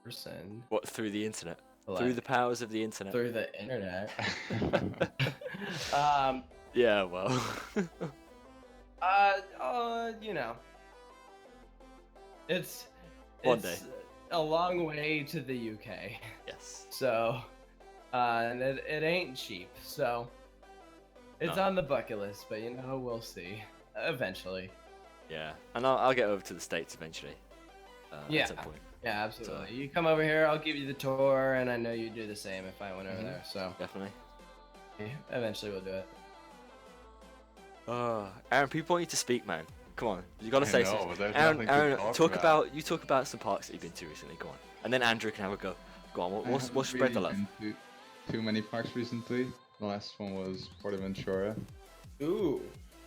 person. what, through the internet? Like, Through the powers of the internet? through the internet. Yeah, well. You know, it's One day. a long way to the UK. Yes. So, and it ain't cheap. So, it's No. on the bucket list, but we'll see. Eventually. Yeah, and I'll get over to the States eventually. Yeah. At some point. Yeah, absolutely. You come over here, I'll give you the tour, and I know you do the same if I went over Mhm. there. So, Definitely. yeah, eventually we'll do it. Aaron, people want you to speak, man. Come on, you gotta I say know, something. but there's Aaron, nothing to Aaron, talk about. you talk about some parks that you've been to recently. Go on, and then Andrew can have a go. Go on, I we'll haven't spread the really love. been to too many parks recently. The last one was Portaventura, Ooh.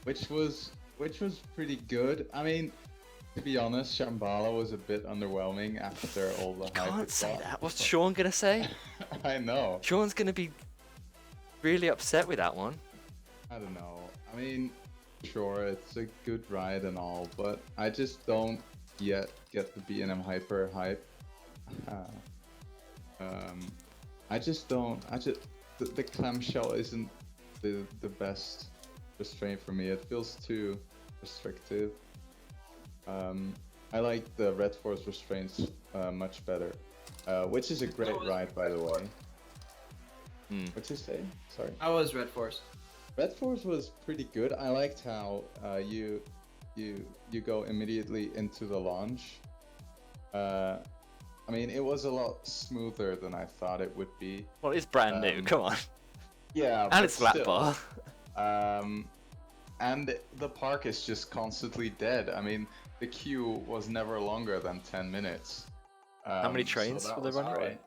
which was pretty good. I mean, to be honest, Shambhala was a bit underwhelming after all the hype. Can't it say got. that. What's Sean gonna say? I know. Sean's gonna be really upset with that one. I don't know. I mean, sure, it's a good ride and all, but I just don't yet get the B&M Hyper hype. I just don't. The clamshell isn't the best restraint for me. It feels too restrictive. I like the Red Force restraints much better, which is a great ride, by the way. What'd you say? Sorry. How was Red Force? Red Force was pretty good. I liked how you go immediately into the launch. I mean, it was a lot smoother than I thought it would be. Well, it's brand new. Come on. Yeah, And but it's flat still. bar. And the park is just constantly dead. I mean, the queue was never longer than 10 minutes. How many so trains that were they was running? great.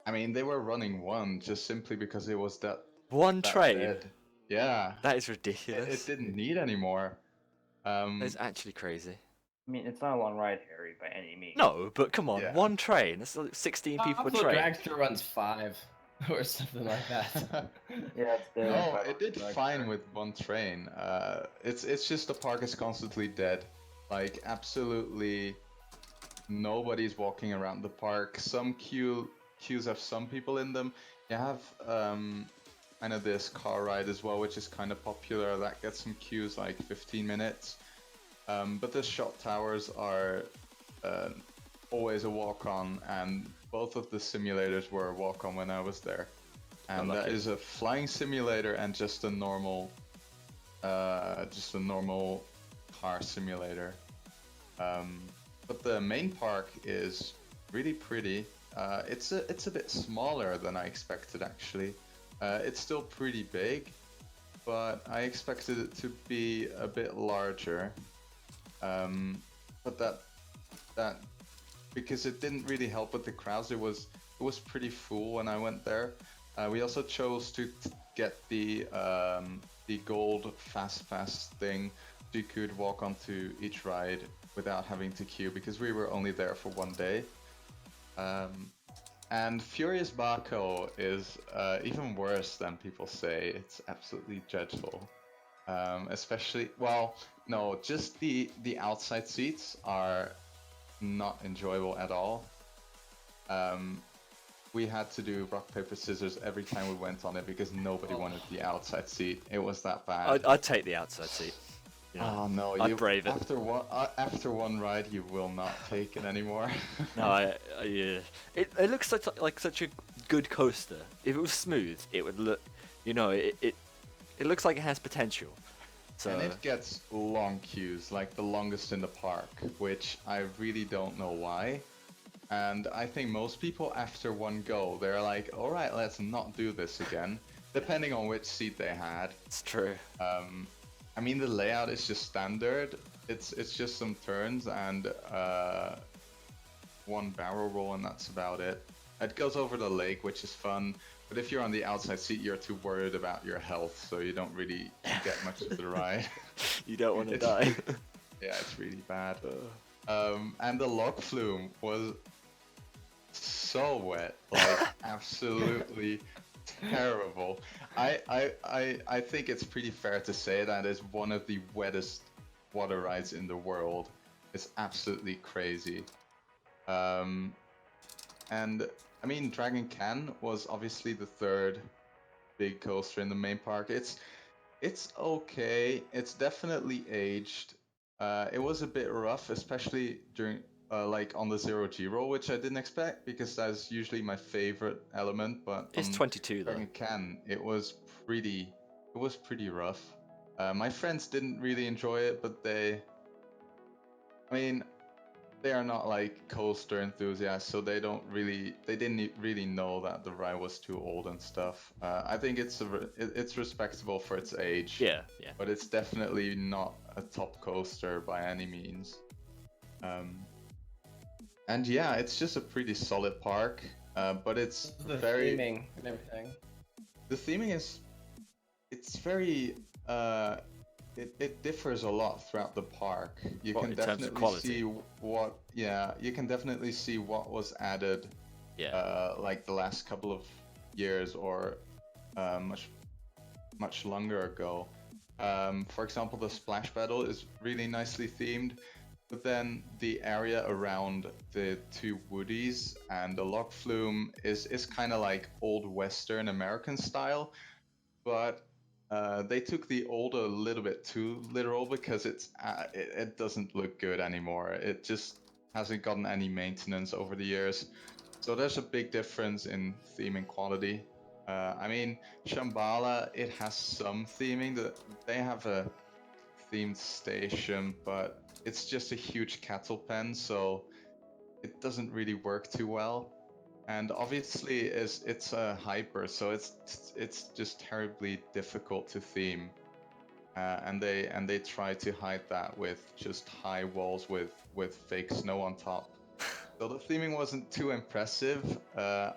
I mean, they were running one just simply because it was that One train? dead. Yeah. That is It ridiculous. didn't need any more. It's actually crazy. I mean, it's not a long ride, Harry, by any means. No, but come on, Yeah. one train. That's like 16 people a Buffalo train. Dragster runs 5 or something like that. Yeah, it's dead. No, it did fine with one train. It's just the park is constantly dead. Like, absolutely nobody's walking around the park. Some queues have some people in them. You have kind of this car ride as well, which is kind of popular. That gets some queues like 15 minutes. But the shot towers are always a walk-on, and both of the simulators were a walk-on when I was there. And that is a flying simulator and just a normal car simulator. But the main park is really pretty. It's a bit smaller than I expected, actually. It's still pretty big, but I expected it to be a bit larger. But that because it didn't really help with the crowds. It was pretty full when I went there. We also chose to get the gold fast pass thing, so you could walk onto each ride without having to queue, because we were only there for one day. And Furious Baco is even worse than people say. It's absolutely dreadful. Especially, well, no, just the outside seats are not enjoyable at all. We had to do rock, paper, scissors every time we went on it because nobody wanted the outside seat. It was that bad. I'd take the outside seat. You know, Oh no! I'd brave it. After one ride, you will not take it anymore. No, yeah. It looks like such a good coaster. If it was smooth, it would look. You know, it looks like it has potential. So. And it gets long queues, like the longest in the park, which I really don't know why. And I think most people, after one go, they're like, all right, let's not do this again, depending on which seat they had. It's true. I mean, the layout is just standard. It's just some turns and one barrel roll, and that's about it. It goes over the lake, which is fun. But if you're on the outside seat, you're too worried about your health, so you don't really get much of the ride. You don't want to die. Yeah, it's really bad. And the log flume was so wet, like absolutely terrible. I think it's pretty fair to say that is one of the wettest water rides in the world. It's absolutely crazy. And I mean, Dragon Can was obviously the third big coaster in the main park. It's okay. It's definitely aged. It was a bit rough, especially during like on the 0G roll, which I didn't expect because that's usually my favorite element. But It's 22 though. Dragon Can, it was pretty rough. My friends didn't really enjoy it, but they are not like coaster enthusiasts, so they didn't really know that the ride was too old and stuff. I think it's respectable for its age. Yeah. But it's definitely not a top coaster by any means. And yeah, it's just a pretty solid park. But it's The very theming and everything. the theming is it's very it differs a lot throughout the park. You Well, can in terms of definitely quality. see you can definitely see what was added like the last couple of years or much longer ago. For example, the splash battle is really nicely themed. But then the area around the two woodies and the log flume is kind of like old Western American style, but they took the old a little bit too literal because it doesn't look good anymore. It just hasn't gotten any maintenance over the years. So there's a big difference in theming quality. I mean, Shambhala, it has some theming. They have a themed station, but it's just a huge cattle pen, so it doesn't really work too well. And obviously, it's a hyper, so it's just terribly difficult to theme. And they try to hide that with just high walls with fake snow on top. So the theming wasn't too impressive. The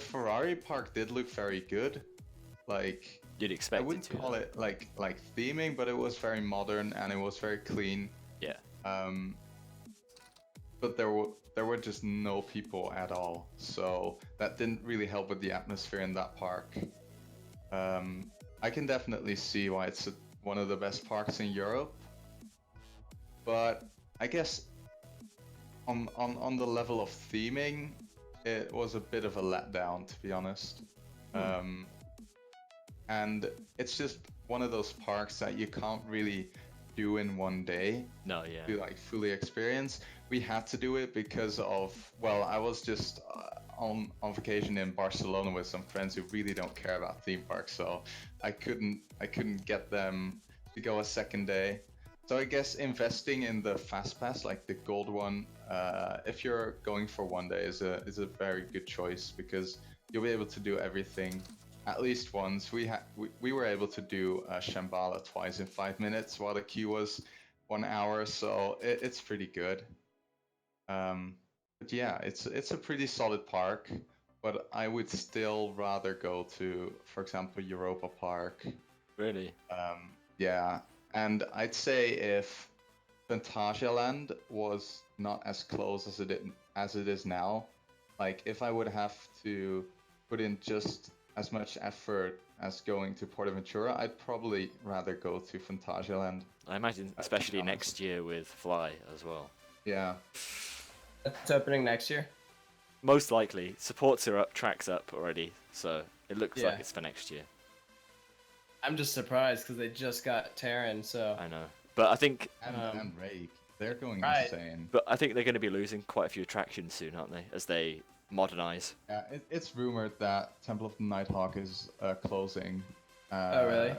Ferrari park did look very good. Like, You'd I expect it wouldn't to. call it like theming, but it was very modern and it was very clean. Yeah. But there were just no people at all, so that didn't really help with the atmosphere in that park. I can definitely see why it's one of the best parks in Europe, but I guess on the level of theming, it was a bit of a letdown, to be honest. And it's just one of those parks that you can't really do in one day No, yeah. to like fully experience. We had to do it because of, well, I was just on vacation in Barcelona with some friends who really don't care about theme parks, so I couldn't get them to go a second day. So I guess investing in the fast pass, like the gold one, if you're going for one day, is a very good choice because you'll be able to do everything at least once. We were able to do Shambhala twice in 5 minutes while the queue was 1 hour, so it's pretty good. But yeah, it's a pretty solid park, but I would still rather go to, for example, Europa Park. Really? Yeah, and I'd say if Phantasialand was not as close as it is now, like if I would have to put in just as much effort as going to Portaventura, I'd probably rather go to Phantasialand. I imagine, especially next year with Fly as well. Yeah. It's opening next year. Most likely, supports are up, tracks up already, so it looks like Yeah. it's for next year. I'm just surprised because they just got Terran, so I know, but I think And Rake, they're going Right. insane. they're going to be losing quite a few attractions soon, aren't they? As they modernize. Yeah, it's rumored that Temple of the Nighthawk is closing. Oh, really?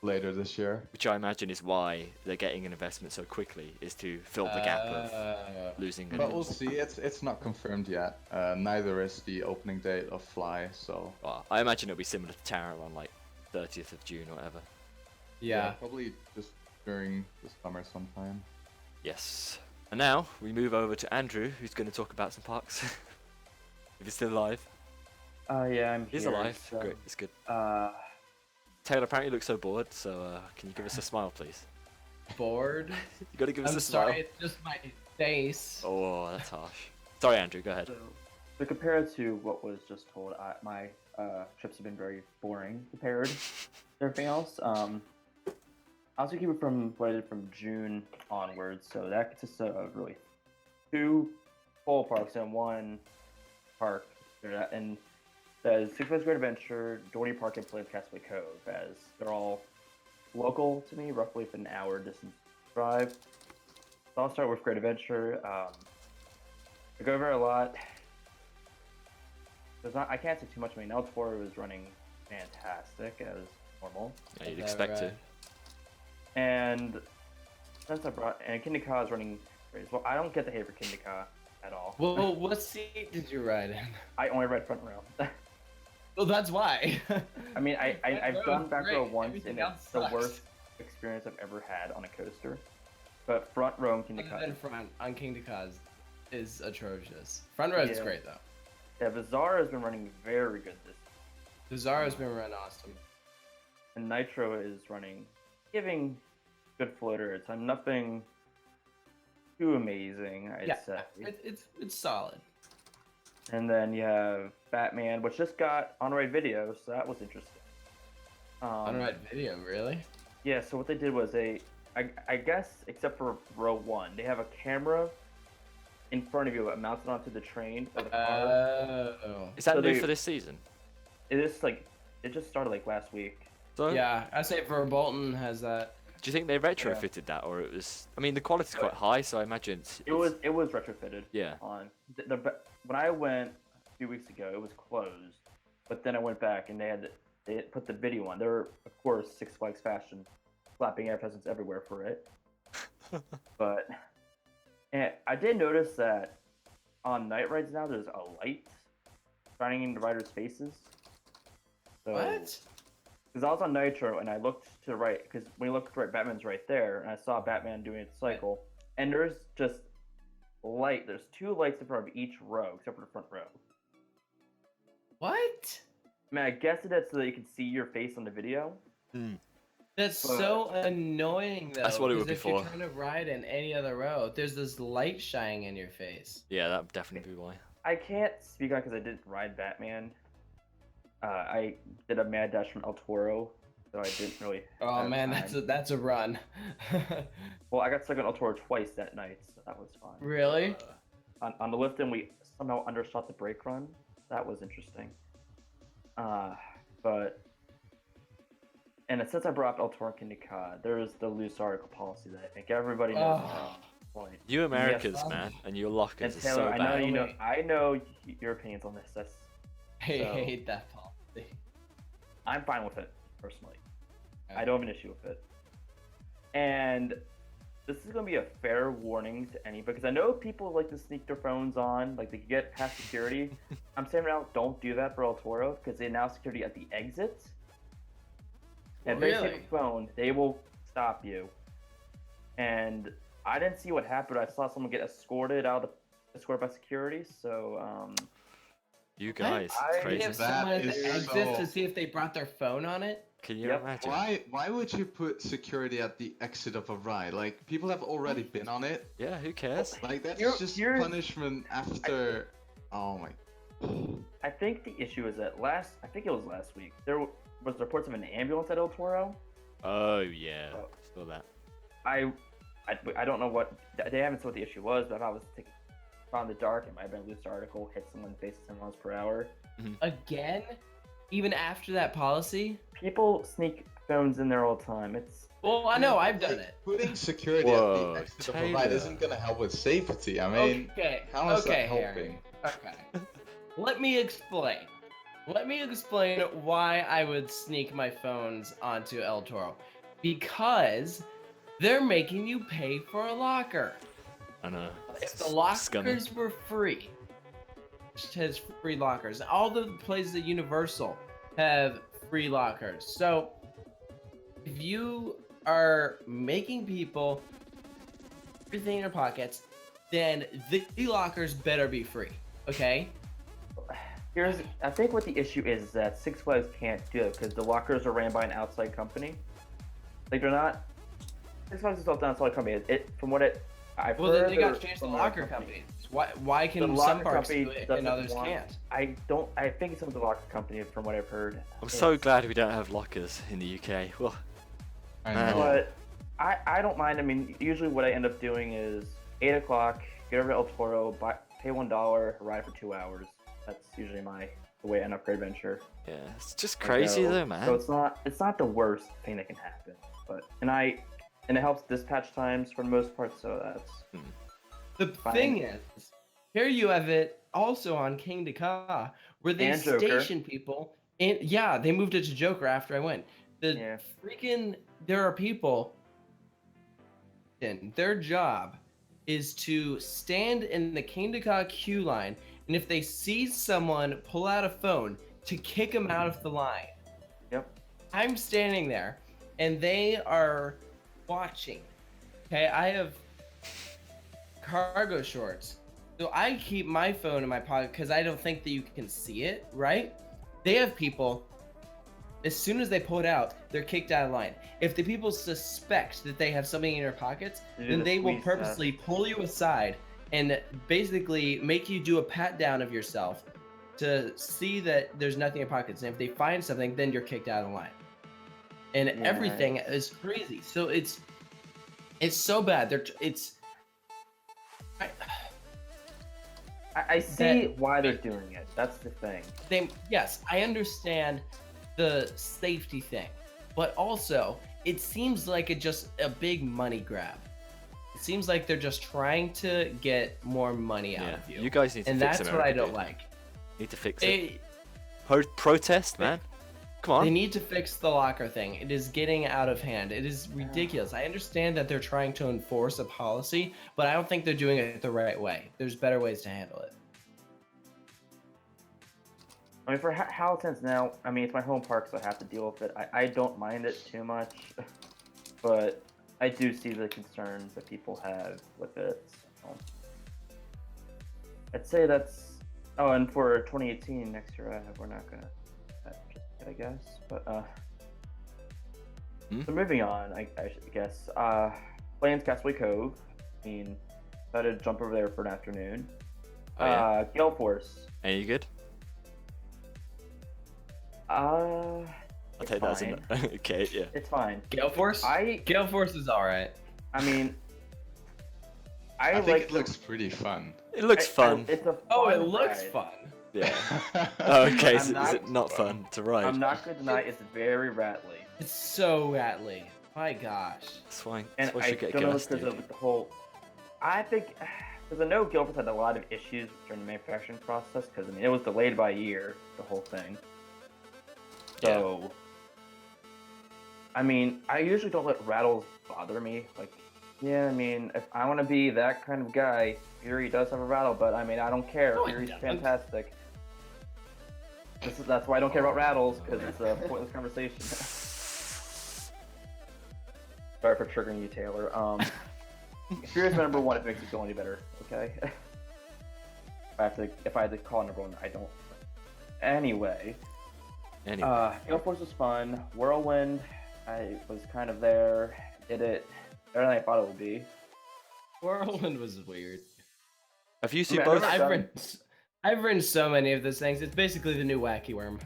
Later this year. Which I imagine is why they're getting an investment so quickly, is to fill the gap of losing. But we'll see. It's not confirmed yet. Neither is the opening date of Fly. So Well, I imagine it'll be similar to Tara on like 30th of June or whatever. yeah. probably just during the summer sometime. Yes. And now we move over to Andrew, who's going to talk about some parks. If he's still alive. Yeah, I'm He's here. alive. So, Great. It's good. Uh, Taylor apparently looks so bored, so can you give us a smile, please? Bored. You got to give us I'm a smile. sorry, it's just my face. Oh, that's harsh. Sorry, Andrew. Go ahead. so compared to what was just told, my trips have been very boring compared to everything else. I'll also keep it from what I did from June onwards. So that consists of really 2 full parks and 1 park, and that is Six Flags Great Adventure, Doherty Park, and Plymouth Castaway Cove, as they're all local to me, roughly within an hour distance drive. So I'll start with Great Adventure. I go over a lot. I can't say too much. I mean, L4 was running fantastic as normal, Yeah, you'd Yeah, expect to. right. and Kindika is running great as well. I don't get the hate for Kindika at all. Well, what seat did you ride in? I only read front row. Well, that's why. I mean, I've row gone is back row great. once, Everything and else it's the sucks. worst experience I've ever had on a coaster. But front row in Other Kindika, than front on King Dakar is atrocious. Front row is Yeah. great though. yeah, Vizara has been running very good this, The Zara's been run awesome. and Nitro is giving good floaters. I'm nothing too amazing, I'd say. It's solid. And then you have Batman, which just got on-ride video, so that was interesting. On ride video, really? Yeah, so what they did was they I guess except for row 1, they have a camera in front of you mounted onto the train or the car. Oh. Is that So new they- for this season? It is like it just started like last week. So, Yeah, I say Bolton has that. do you think they retrofitted that, or it was? I mean, the quality's quite high, so I imagine It was retrofitted. Yeah. On when I went a few weeks ago, it was closed, but then I went back and they had put the video on. There were, of course, Six Flags fashion slapping advertisements everywhere for it. But and I did notice that on night rides now there's a light shining in the riders' faces. So, What? Because I was on Nitro and I looked to the right, because when you look to the right, Batman's right there, and I saw Batman doing its cycle, and there's just light. There's 2 lights in front of each row, except for the front row. What? I mean, I guess it's so that you can see your face on the video. That's But- so annoying, though. That's what it 'cause would be if you're for. trying to ride in any other row, there's this light shining in your face. Yeah, that would definitely be why. I can't speak on because I didn't ride Batman. I did a mad dash from El Toro, so I didn't really. Oh have man, time. that's a run. Well, I got stuck on El Toro twice that night, so that was fun. Really? On the lift, and we somehow undershot the brake run. That was interesting. But since I brought up El Toro and Nika, there's the loose article policy that I think everybody knows Oh. about. Point. You Americans, Yes. man, and your And lockers are Taylor, so I bad. know I know your opinions on this. I So- hate that policy. I'm fine with it personally. I don't have an issue with it. And this is gonna be a fair warning to any, because I know people like to sneak their phones on, like they can get past security. I'm saying right now, don't do that for El Toro, because they now security at the exit. And if they Really? take a phone, they will stop you. And I didn't see what happened. I saw someone get escorted by security. So You guys, I it's crazy. have That someone at the is exit so- to see if they brought their phone on it. Can you Yep. imagine? Why would you put security at the exit of a ride? Like, people have already been on it. Yeah, who cares? Like, that's You're- just you're- punishment after. Oh my. I think the issue is that I think it was last week, there was reports of an ambulance at El Toro. Oh yeah, Oh. saw that. I don't know what they haven't said what the issue was, but if I was found in the dark, it might have been a loose article, hit someone in the face at 10 miles per hour. Again? Even after that policy? People sneak phones in there all the time. It's Well, I know, I've done it. Putting security Whoa, at the exit of a ride Taylor. isn't gonna help with safety. I mean, Okay, how is okay, that Harry. helping? Okay. Let me explain. Let me explain why I would sneak my phones onto El Toro. Because they're making you pay for a locker. I know. If the It's lockers scummy. were free, it has free lockers. All the places at Universal have free lockers. So if you are making people everything in their pockets, then the lockers better be free. Okay? I think what the issue is that Six Flags can't do it because the lockers are ran by an outside company. Like they're not. Six Flags is an outside company. From what I've Well, heard, then they got they're to change the from a locker company. companies. Why The can locker some parks company do it and doesn't others want- can't? I think it's some of the locker company from what I've heard. I'm so It's- glad we don't have lockers in the UK. Well, I Man. know. But I don't mind. I mean, usually what I end up doing is 8 o'clock, get over to El Toro, pay $1, ride for 2 hours. That's usually the way I end up Great Adventure. yeah, it's just crazy So- though, man. So it's not the worst thing that can happen, but and it helps dispatch times for the most part. So that's The Fine. thing is, here you have it also on King to Ka, where they And Joker. station people. And yeah, they moved it to Joker after I went. Yeah. There are people, and their job is to stand in the King to Ka queue line, and if they see someone pull out a phone, to kick them out of the line. Yep. I'm standing there, and they are watching. Okay, I have cargo shorts, so I keep my phone in my pocket because I don't think that you can see it, right? They have people, as soon as they pull it out, they're kicked out of line. If the people suspect that they have something in their pockets, They do then the they will squeeze purposely pull you aside and basically make you do a pat down of yourself to see that there's nothing in your pockets. And if they find something, then you're kicked out of the line. And Yeah. everything is crazy. So it's It's so bad. I see why they're doing it. That's the thing. Yes, I understand the safety thing, but also it seems like just a big money grab. It seems like they're just trying to get more money out of you. You guys need to and fix that's America, what I don't dude. like. Need to fix They, it. Protest, man. Come they on. need to fix the locker thing. It is getting out of hand. It is ridiculous. I understand that they're trying to enforce a policy, but I don't think they're doing it the right way. There's better ways to handle it. I mean, for how it is now, I mean, it's my home park, so I have to deal with it. I don't mind it too much, but I do see the concerns that people have with it. So. I'd say that's. Oh, and for 2018 next year, we're not gonna. Just I guess, but So moving on, I guess. Plans Castaway Cove. I mean, decided to jump over there for an afternoon. Oh, yeah? Gale Force. Are you good? I'll take that as an okay. Yeah. It's fine. Gale Force? Gale Force is all right. I mean, I think it looks pretty fun. It looks fun. It's a Oh, it fun looks ride. fun. Yeah. Oh, okay. So I'm is it not fun to ride? I'm not gonna deny it's very rattly. It's so rattly. My gosh. That's fine. And That's why I you should get don't a know ghost, because dude. of the whole. I think because I know Guilford had a lot of issues during the manufacturing process because I mean it was delayed by a year, the whole thing. So, I mean, I usually don't let rattles bother me. Like, yeah, I mean, if I want to be that kind of guy, Fury does have a rattle, but I mean, I don't care. No, it Fury's doesn't. fantastic. That's why I don't care about rattles because it's a pointless conversation. Sorry for triggering you, Taylor. Fury's my number one if it makes you feel any better. Okay. If I had to call number one, I don't. Anyway. Gale Force was fun. Whirlwind, I was kind of there. Did it better than I thought it would be. Whirlwind was weird. Have you seen Man, both? I've ridden so many of those things. It's basically the new Wacky Worm.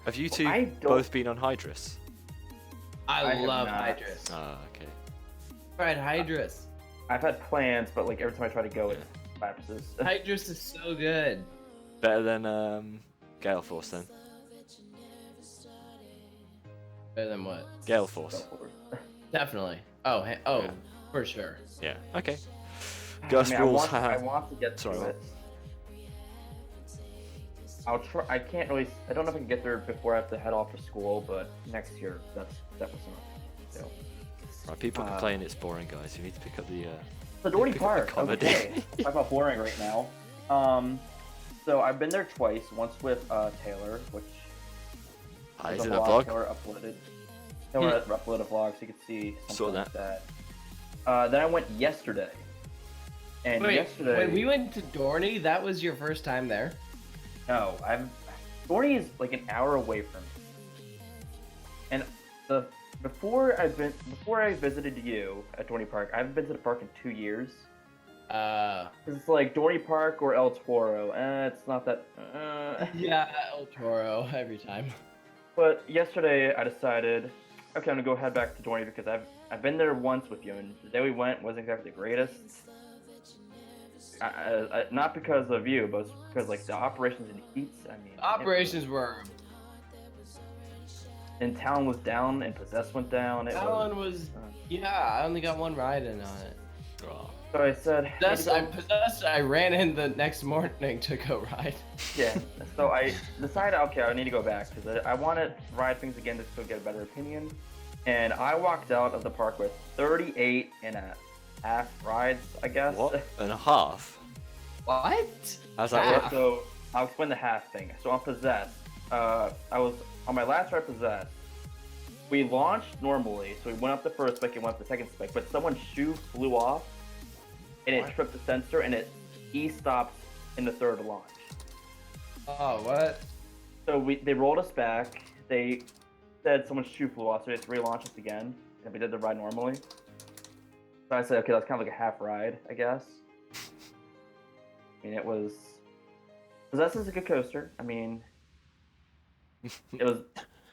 Have you two I don't- both been on Hydrus? I have love not. Hydrus. Ah, okay. Right, Hydrus. I've had plans, but like every time I try to go, it lapses. Hydrus is so good. Better than Gale Force then. Better than what? Gale Force. Definitely. Oh, Yeah. for sure. Yeah. Okay. I Ghost mean, rules. I want to get Sorry, to what? it. I'll try. I can't really. I don't know if I can get there before I have to head off for school, but next year that's definitely something. So. Right, people complain it's boring, guys. You need to pick up the. So Dorney pick up the Park. comedy. Okay. Talk about boring right now. So I've been there twice. Once with Taylor, which Is was it a vlog? Taylor uploaded. Taylor uploaded a vlog, so you could see Saw something that. like that. Then I went yesterday. And yesterday. Wait, we went to Dorney? That was your first time there? No, Dorney is like an hour away from me. And before I visited you at Dorney Park, I haven't been to the park in 2 years. 'Cause it's like Dorney Park or El Toro. It's not that. Yeah, El Toro every time. But yesterday I decided, okay, I'm gonna go head back to Dorney because I've been there once with you, and the day we went wasn't exactly the greatest. Not because of you, but because like the operations and heats. I mean, Operations were. and town was down, and Possess went down. Alan was. Yeah, I only got one ride in on it. Oh. So I said, I ran in the next morning to go ride. yeah. So I decided, okay, I need to go back because I want to ride things again to still get a better opinion. And I walked out of the park with 38 and a half rides, I guess. What? And a half? What? How's that Half. work? So I'll explain the half thing. So on Possess, I was on my last ride Possess. We launched normally, so we went up the first spike and went up the second spike, but someone's shoe flew off, and it tripped the sensor, and it e-stopped in the third launch. Oh, what? So they rolled us back. They said someone's shoe flew off, so they had to relaunch us again, and we did the ride normally. So I said, okay, that's kind of like a half ride, I guess. I mean, it was. Possess is a good coaster. I mean, it was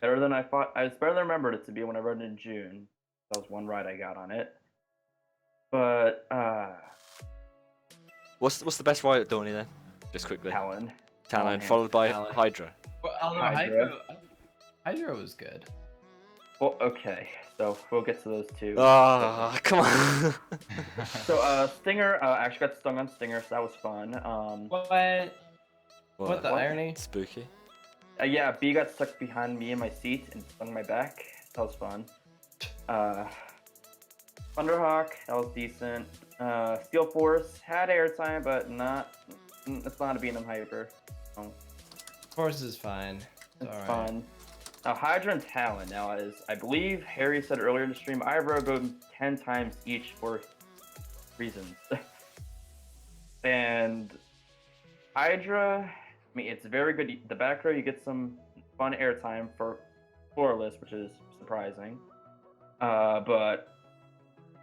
better than I thought. It was better than I remembered it to be when I rode it in June. That was one ride I got on it. But What's the best ride at Dorney then? Just quickly. Talon. Talon, hands followed by Talon. Hydra. Well, I don't know, Hydra. Hydra was good. Well, okay. So we'll get to those two. Oh, come on. So Stinger, I actually got stung on Stinger, so that was fun. What the What? irony? Spooky. Yeah, B got stuck behind me in my seat and stung my back. That was fun. Thunderhawk, that was decent. Steel Force had airtime, but it's not a B&M Hyper. So Force is fine. it's Alright. fun. Now Hydra and Talon. Now, as I believe Harry said earlier in the stream, I rode them 10 times each for reasons. And Hydra, I mean, it's very good. The back row, you get some fun airtime for floorless, which is surprising. But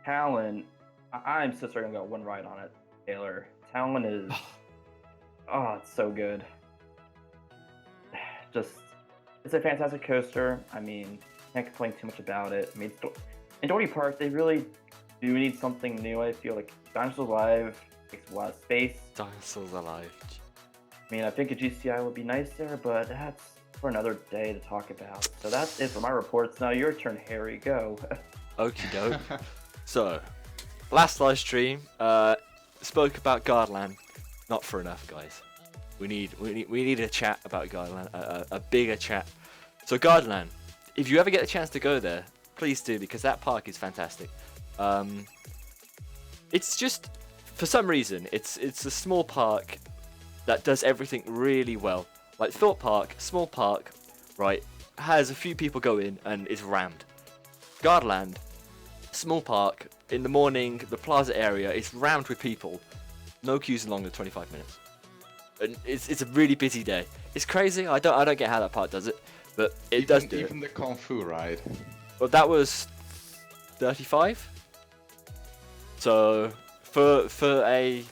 Talon, I'm so sorry, I'm gonna go one ride on it, Taylor. Talon is, oh, it's so good. Just, it's a fantastic coaster. I mean, can't complain too much about it. I mean, in Dorney Park, they really do need something new. I feel like Dinosaurs Alive takes a lot of space. Dinosaurs alive. I mean, I think a GCI would be nice there, but that's for another day to talk about. So that's it for my reports. Now your turn, Harry. Go. Okie doke. So, last live stream, spoke about Guardland. Not for enough, guys. We need a chat about Guardland, a bigger chat. So Guardland, if you ever get a chance to go there, please do, because that park is fantastic. It's just, for some reason, it's a small park that does everything really well. Like Thorpe Park, small park, right, has a few people go in and is rammed. Guardland, small park, in the morning, the plaza area is rammed with people. No queues in longer than 25 minutes. And it's a really busy day. It's crazy. I don't get how that park does it, but it does do it. Even the Kung Fu ride. Well, that was 35. So for a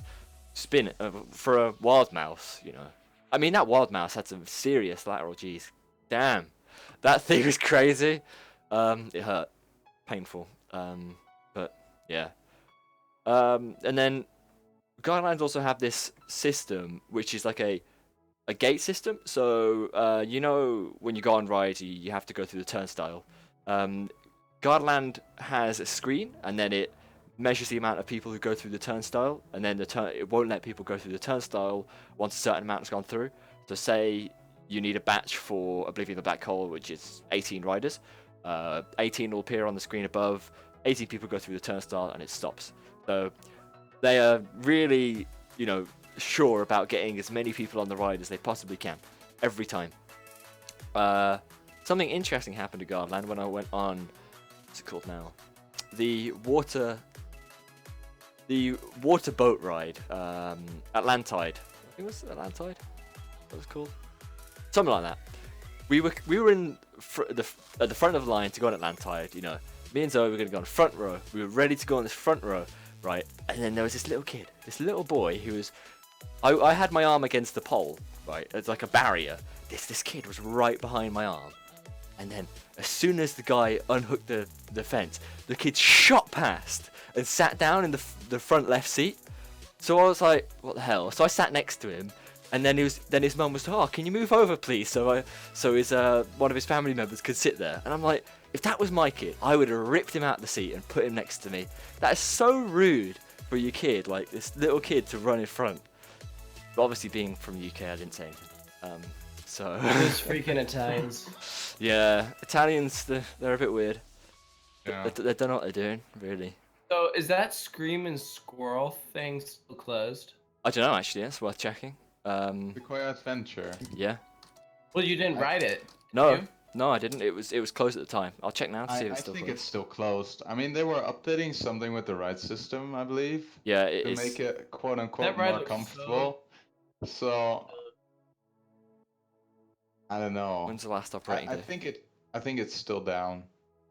spin for a wild mouse, you know. I mean, that wild mouse had some serious lateral G's. Damn, that thing was crazy. It hurt, painful. But yeah. And then Guidelines also have this system, which is like a gate system. So you know, when you go on ride, you have to go through the turnstile. Guardland has a screen, and then it measures the amount of people who go through the turnstile, and then it won't let people go through the turnstile once a certain amount has gone through. So say you need a batch for Oblivion the Black Hole, which is 18 riders. 18 will appear on the screen above. 18 people go through the turnstile, and it stops. So they are really, you know, sure about getting as many people on the ride as they possibly can, every time. Something interesting happened to Guardland when I went on, what's it called now? The water boat ride, Atlantide. I think it was Atlantide. That was cool. Something like that. We were in at the front of the line to go on Atlantide. You know, me and Zoe were going to go on the front row. We were ready to go on this front row, right? And then there was this little kid, this little boy who was. I had my arm against the pole, right? It's like a barrier. This kid was right behind my arm. And then, as soon as the guy unhooked the fence, the kid shot past and sat down in the front left seat. So I was like, what the hell? So I sat next to him, and then his mum was like, oh, can you move over, please? So his one of his family members could sit there. And I'm like, if that was my kid, I would have ripped him out of the seat and put him next to me. That is so rude for your kid, like this little kid to run in front. But obviously, being from the UK, I didn't say anything. So Those freaking Italians. Yeah, Italians, they're a bit weird. Yeah. They don't know what they're doing, really. So is that Scream and Squirrel thing still closed? I don't know, actually. It's worth checking. The Quiet Adventure. Yeah. Well, you didn't write it. No, you? no, I didn't. It was closed at the time. I'll check now to see if I it's still think closed. it's still closed. I mean, they were updating something with the ride system, I believe, Yeah, it to is. make it quote unquote That ride more looks comfortable. So I don't know. When's the last operating I day? think it's still down.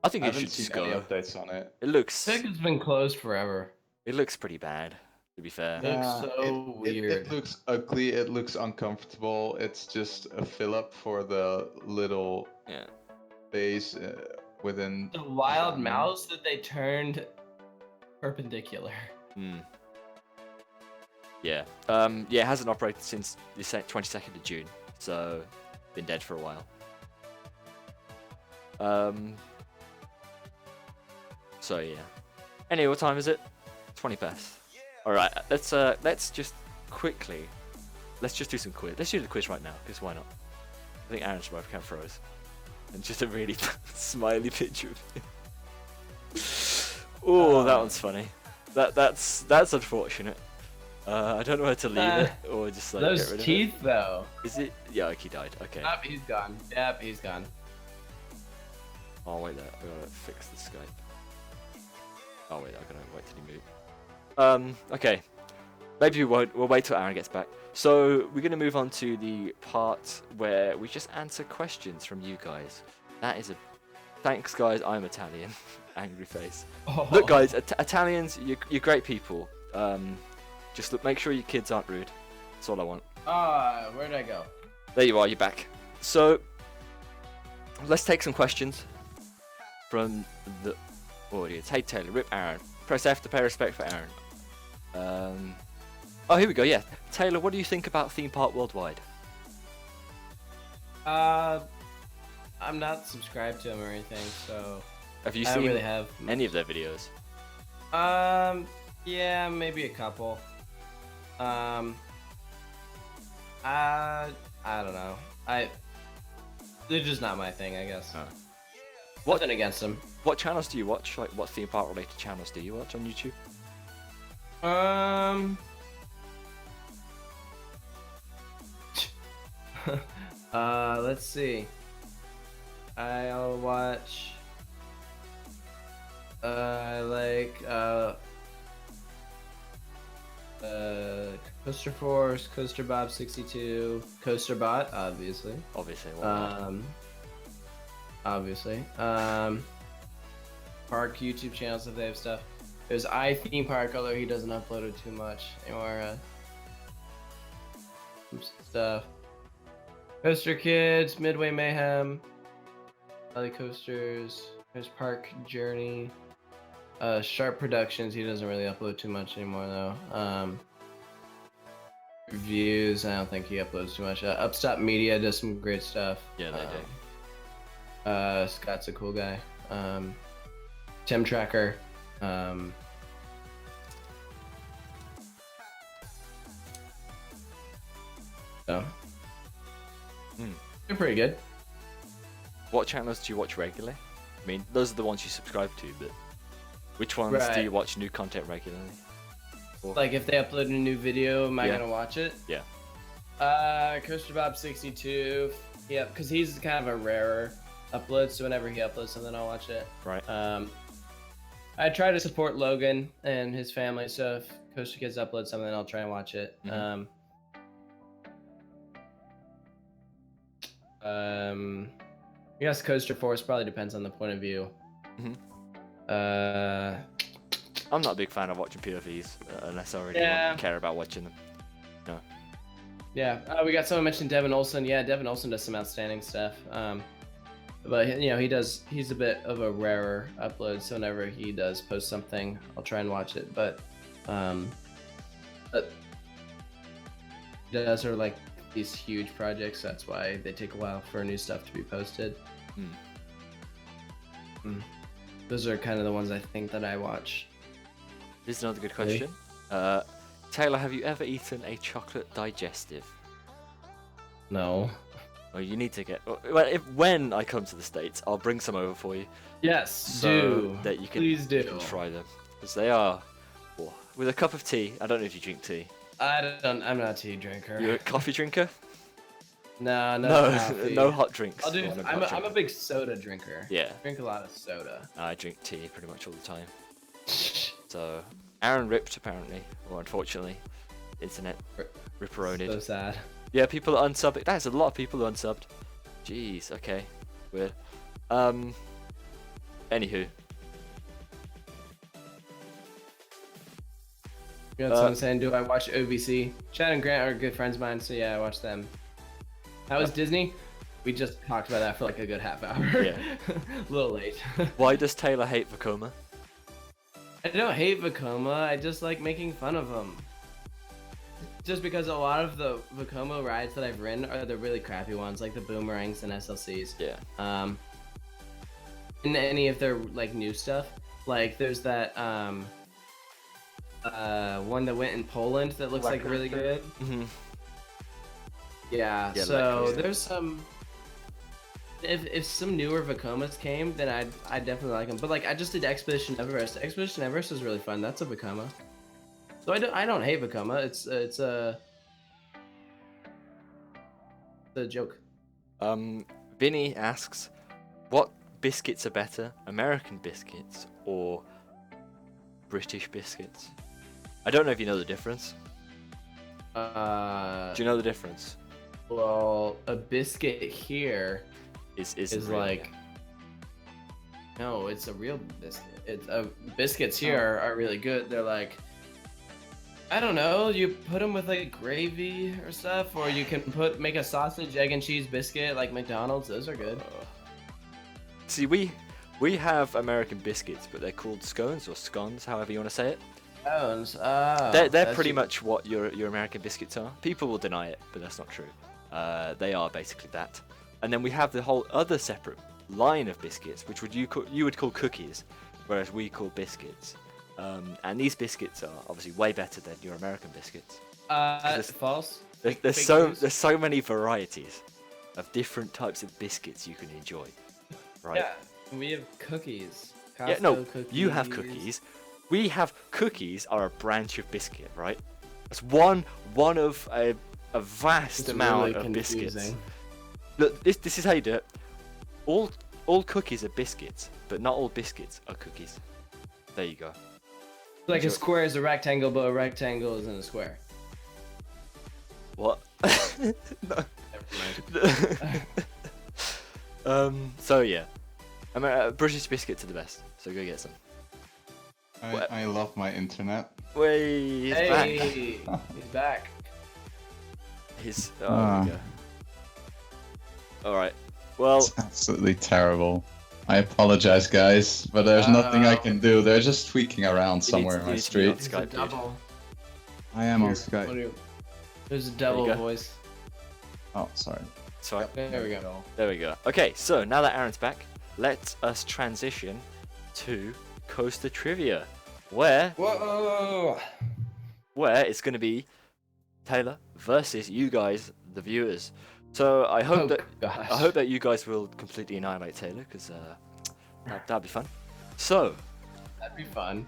I think I it haven't should seen just any go. updates on it. It looks. I think it's been closed forever. It looks pretty bad, to be fair. It looks so weird. It looks ugly. It looks uncomfortable. It's just a fill up for the little Yeah. base within The wild Batman. mouse that they turned perpendicular. Hmm. Yeah. Yeah, it hasn't operated since the 22nd of June, so been dead for a while. So yeah. Anyway, what time is it? 20 past. All right. Let's just quickly. Let's just do some quiz. Let's do the quiz right now, because why not? I think Aaron's webcam froze, and just a really smiley picture of him. Oh, that one's funny. That's unfortunate. I don't know where to leave it, or just like Those get rid teeth, of it. though. Is it? Yeah, like he died. Okay. Yep, he's gone. Yep, he's gone. Oh wait, there. I gotta fix the Skype. Oh wait, I gotta wait till he moves. Okay. Maybe we won't. We'll wait till Aaron gets back. So we're gonna move on to the part where we just answer questions from you guys. That is a. Thanks, guys. I'm Italian. Angry face. Oh. Look, guys, Italians, you're great people. Just look, make sure your kids aren't rude. That's all I want. Where'd I go? There you are. You're back. So let's take some questions from the audience. Hey Taylor, rip Aaron. Press F to pay respect for Aaron. Oh, here we go. Yeah, Taylor, what do you think about Theme Park Worldwide? I'm not subscribed to him or anything, so Have you I don't seen really have any of their videos? Yeah, maybe a couple. I don't know. They're just not my thing, I guess. Oh. Nothing against them. What channels do you watch? Like, what theme park related channels do you watch on YouTube? Let's see. I'll watch. Coaster Force, Coaster Bob 62, Coaster Bot, obviously. Obviously. Why not? Obviously. Park YouTube channels if they have stuff. There's iTheme Park, although he doesn't upload it too much anymore. Some stuff. Coaster Kids, Midway Mayhem, Valley Coasters. There's Park Journey. Sharp Productions, he doesn't really upload too much anymore though. Reviews, I don't think he uploads too much. Upstop Media does some great stuff. Yeah, they do. Scott's a cool guy. Tim Tracker. So they're pretty good. What channels do you watch regularly? I mean, those are the ones you subscribe to, but which ones do Right. you watch new content regularly? Or- Like if they upload a new video, am I Yeah. gonna watch it? Yeah. Coaster Bob 62. Yeah, because he's kind of a rarer upload, so whenever he uploads something, I'll watch it. Right. I try to support Logan and his family, so if Coaster Kids upload something, I'll try and watch it. Mhm. I guess Coaster Force probably depends on the point of view. Mhm. Uh, I'm not a big fan of watching POVs unless I really care about watching them. Yeah, we got someone mentioned Devin Olson. Yeah, Devin Olson does some outstanding stuff. But you know, he's a bit of a rarer upload, so whenever he does post something, I'll try and watch it. But those are like these huge projects. That's why they take a while for new stuff to be posted. Those are kind of the ones I think that I watch. This is another good Really? question. Taylor, have you ever eaten a chocolate digestive? No. Well, you need to get. Well, when I come to the States, I'll bring some over for you. Yes, So do. that you can, Please do. you can try them. Because they are. Oh, with a cup of tea. I don't know if you drink tea. I'm not a tea drinker. You're a coffee drinker? No, No, coffee. no hot drinks. I'll do. Oh, no I'm hot a drinks. big soda drinker. Yeah, I drink a lot of soda. I drink tea pretty much all the time. So, Aaron ripped apparently, or unfortunately, internet ripperoned. So sad. Yeah, people are unsubbing. That's a lot of people who unsubbed. Jeez, okay. Weird. Anywho. You know what someone saying? Do I watch OVC? Chad and Grant are good friends of mine, so yeah, I watch them. How was Disney? We just talked about that for like a good half hour. Yeah. A little late. Why does Taylor hate Vekoma? I don't hate Vekoma. I just like making fun of them. Just because a lot of the Vekoma rides that I've ridden are the really crappy ones, like the boomerangs and SLCs. Yeah. And any of their like new stuff, like there's that one that went in Poland that looks like really good. Mm-hmm. Yeah. Yeah, So that there's some. If some newer Vekomas came, then I'd definitely like them. But like I just did Expedition Everest. Expedition Everest is really fun. That's a Vekoma. So I don't hate Vekoma. It's a joke. Vinny asks, what biscuits are better, American biscuits or British biscuits? I don't know if you know the difference. Do you know the difference? Well, a biscuit here Is real, like no, it's a real biscuit. It's biscuits here are really good. They're like, I don't know, you put them with like gravy or stuff, or you can make a sausage, egg and cheese biscuit like McDonald's. Those are good. See, we have American biscuits, but they're called scones or scones, however you want to say it. Scones. They're pretty much what your American biscuits are. People will deny it, but that's not true. They are basically that. And then we have the whole other separate line of biscuits, which you would call cookies, whereas we call biscuits. And these biscuits are obviously way better than your American biscuits. False. There's so many varieties of different types of biscuits you can enjoy, right? Yeah, we have cookies. Yeah, no, Costco you have cookies. We have cookies are a branch of biscuit, right? That's one of a vast It's amount really of biscuits. confusing. Look, this is how you do it. All cookies are biscuits, but not all biscuits are cookies. There you go. Like a Enjoy. square is a rectangle, but a rectangle isn't a square. What? No. Never mind. So yeah, British biscuits are the best. So go get some. I love my internet. Way, he's Hey, back. he's back. There we go. All right. Well, It's absolutely terrible. I apologize, guys, but there's nothing I can do. They're just tweaking around somewhere in my you need to be on street. Skype, It's a dude. double. I am on What Skype. do you- There's a double go. voice. Oh, sorry. sorry. There we go. There we go. Okay, so now that Aaron's back, let us transition to Coaster Trivia, where Whoa! it's going to be Taylor versus you guys, the viewers. So I hope that you guys will completely annihilate Taylor, because that'd be fun. So That'd be fun.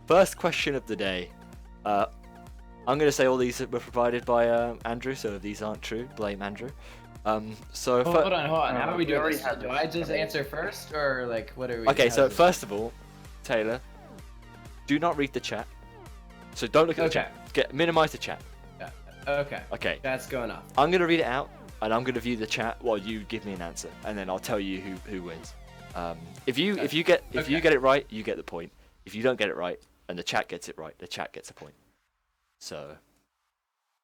first question of the day. I'm going to say all these were provided by Andrew, so if these aren't true, blame Andrew. So Hold on. How are we we doing already this? have Do this I just already. answer first, or like what are we? okay, how's so this? first of all, Taylor, do not read the chat. So don't look at the Okay. chat. Minimize the chat. Okay. Okay. That's going off. I'm gonna read it out, and I'm gonna view the chat while you give me an answer, and then I'll tell you who wins. If you get it right, you get the point. If you don't get it right, and the chat gets it right, the chat gets a point. So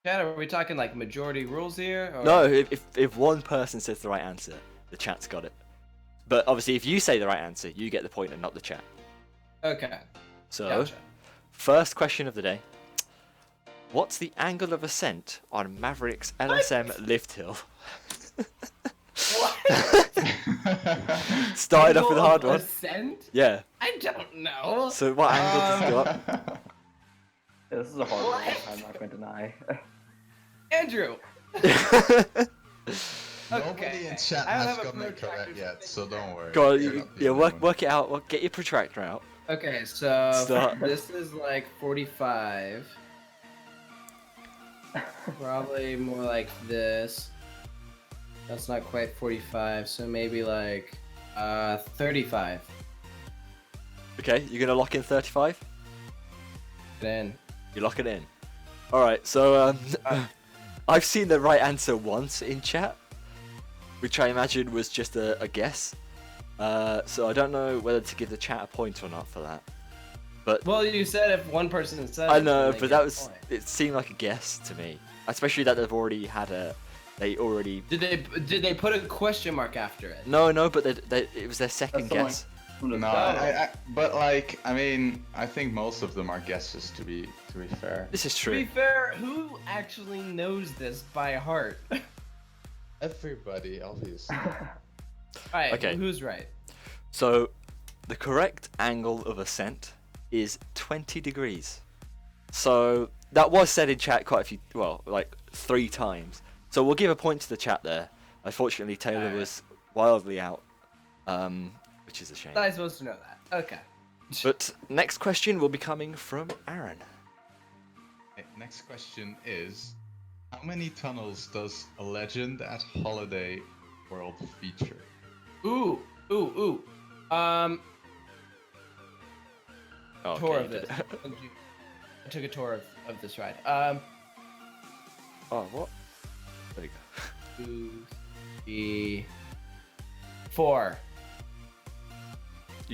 Chad, are we talking like majority rules here? Or... no, if one person says the right answer, the chat's got it. But obviously, if you say the right answer, you get the point and not the chat. Okay. So Gotcha. first question of the day. What's the angle of ascent on Maverick's LSM lift hill? Started off with a hard one. Ascent? Yeah. I don't know. So what angle does it go up? Yeah, this is a hard one. I'm not going to deny. Andrew. Nobody in chat I don't has have a gotten it protractor correct yet, so don't worry. Go on, You're not the yeah, only one. work it out. Get your protractor out. Okay, so Start. this is like 45. Probably more like this. That's not quite 45, so maybe like 35. Okay, you're gonna lock in 35. Then You lock it in. All right. So I've seen the right answer once in chat, which I imagine was just a guess. So I don't know whether to give the chat a point or not for that. But well, you said if one person said I it, know, then they but get that a was point. it seemed like a guess to me, especially that they've already had a. They already Did they put a question mark after it? no, but it was their second That's the one. guess. No, but like, I mean, I think most of them are guesses. To be fair. This is To be true. fair, who actually knows this by heart? Everybody, obviously. Alright, Okay. who's right? So, the correct angle of ascent is 20 degrees. So, that was said in chat quite a few, well, like 3 times. So, we'll give a point to the chat there. Unfortunately, Taylor Alright. was wildly out, which is a shame. I was supposed to know that. Okay. But next question will be coming from Aaron. Okay, next question is, how many tunnels does a Legend at Holiday World feature? Ooh. Okay, Tour you of did this. it. I took a tour of this ride. Oh, what? There you go. 2, 3, 4.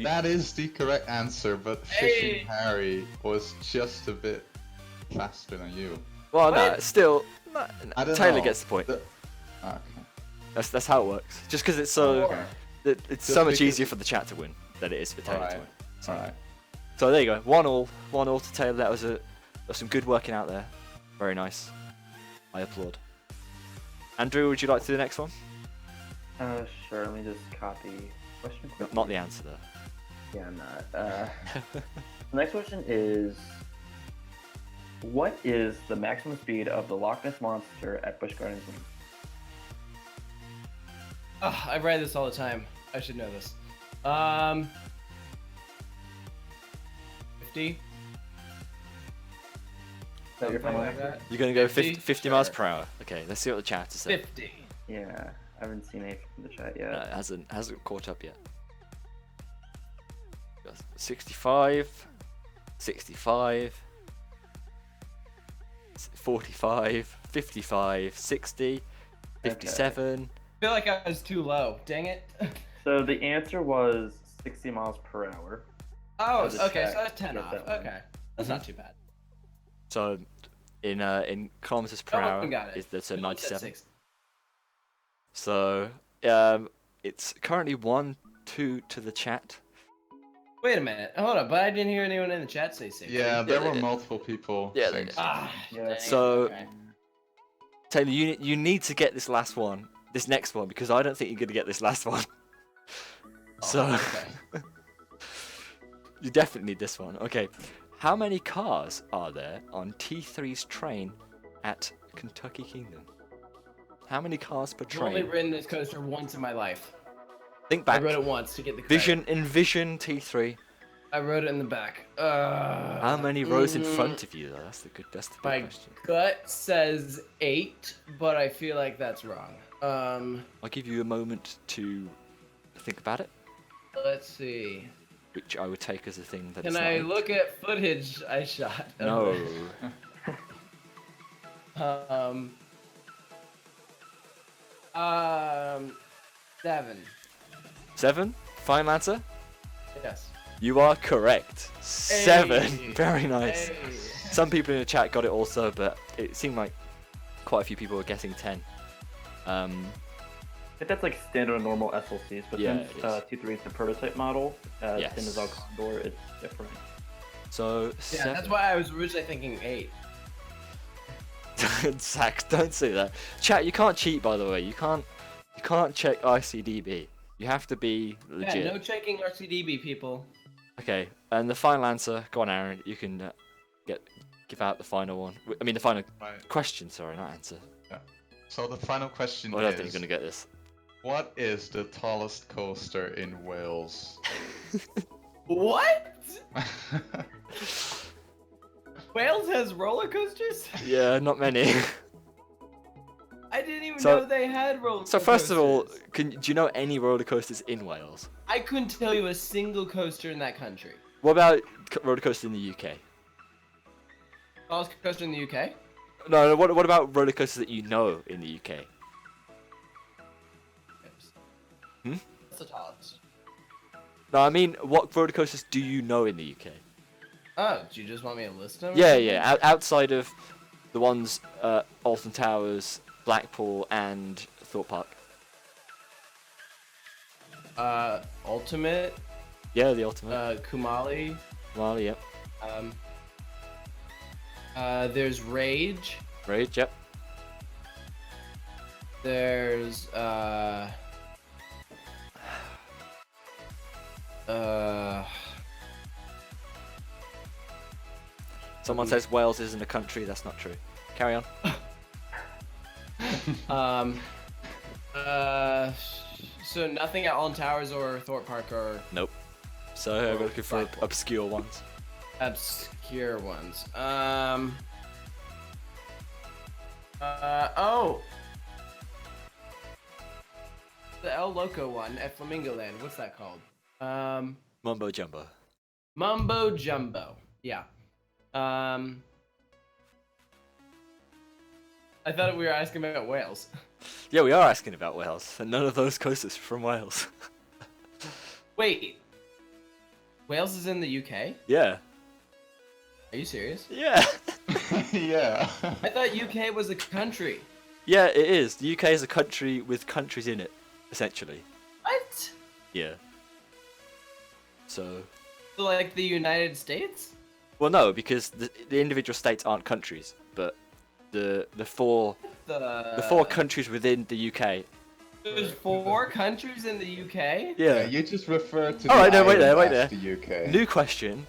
That is the correct answer, but Fishing Harry was just a bit faster than you. Well, no, What? still, no, I don't Taylor know. gets the point. Okay. That's how it works. Just because it's so, Four. it's Just so much because- easier for the chat to win than it is for Taylor to win. Alright. So there you go, 1-1 to Taylor. That was some good working out there. Very nice. I applaud. Andrew, would you like to do the next one? Sure. Let me just copy question. Not the answer though. Yeah, I'm not. The next question is, what is the maximum speed of the Loch Ness Monster at Busch Gardens? I ride this all the time. I should know this. 50? Is that your Something final like answer? that. You're gonna go 50? 50 miles Sure. per hour. Okay, let's see what the chat has to say. 50. Yeah, I haven't seen anything from the chat yet. It hasn't caught up yet. 65, 65, 45, 55, 60, 57. I feel like I was too low. Dang it. So the answer was 60 miles per hour. Oh, the okay, chat so that's 10 get off. that one. Okay. That's not too bad. So in kilometers per No hour, one got it. that's a No one said 97. 60. So it's currently 1-2 to the chat. Wait a minute. Hold up, but I didn't hear anyone in the chat say 60. Yeah, there they were did. multiple people Yeah, they saying did. Ah, Yeah. dang it. So- Okay. Taylor, you need to get this next one, because I don't think you're gonna get this last one. So okay. you definitely need this one. Okay, how many cars are there on T3's train at Kentucky Kingdom? How many cars per I've only train? ridden this coaster once in my life. Think I back. rode it once to get the credit. Envision T3. I rode it in the back. How many rows in front of you though? That's the big My question. gut says 8, but I feel like that's wrong. I'll give you a moment to think about it, Let's see. which I would take as a thing that Can it's I not. look at footage I shot? No. Um. 7. 7? Final answer? Yes. You are correct. 7. Hey. Very nice. Hey. Some people in the chat got it also, but it seemed like quite a few people were guessing 10. I think that's like standard normal SLCs, but Yeah, since it is. T3 is the prototype model, Yes. Tindazal Condor, it's different. So Yeah, 7. that's why I was originally thinking 8. Zach, don't say that. Chat, you can't cheat, by the way. You can't check ICDB. You have to be legit. Yeah, no checking RCDB, people. Okay, and the final answer. Go on, Aaron. You can give out the final one. I mean, the final Right. question. Sorry, not answer. So the final question I don't think is, you're gonna get this. what is the tallest coaster in Wales? What? Wales has roller coasters? Yeah, not many. I didn't even So- know they had roller coasters. So first of all, do you know any roller coasters in Wales? I couldn't tell you a single coaster in that country. What about roller coasters in the UK? Tallest coaster in the UK? No, what about roller coasters that you know in the UK? Hmm? That's the tallest. No, I mean, what roller coasters do you know in the UK? Oh, do you just want me to list them? or Yeah, something? yeah. Outside of the ones Alton Towers, Blackpool, and Thorpe Park. Ultimate, Yeah, the ultimate. Kumali. Mali, yep. There's Rage. Rage, yep. There's Someone says Wales isn't a country. That's not true. Carry on. So nothing at Alton Towers or Thorpe Park or Nope. So we're looking for Blackpool. obscure ones. obscure ones. Oh, the El Loco one at Flamingo Land. What's that called? Mumbo jumbo. Mumbo Jumbo. Yeah. I thought we were asking about Wales. Yeah, we are asking about Wales, and none of those coasters are from Wales. Wait. Wales is in the UK? Yeah. Are you serious? Yeah. Yeah. I thought UK was a country. Yeah, it is. The UK is a country with countries in it, essentially. What? Yeah. So, So like the United States? well, no, because the individual states aren't countries, but the four countries within the UK. There's 4 countries in the UK? Yeah. You just referred to Alright, the no, wait there, island wait as the UK. New question.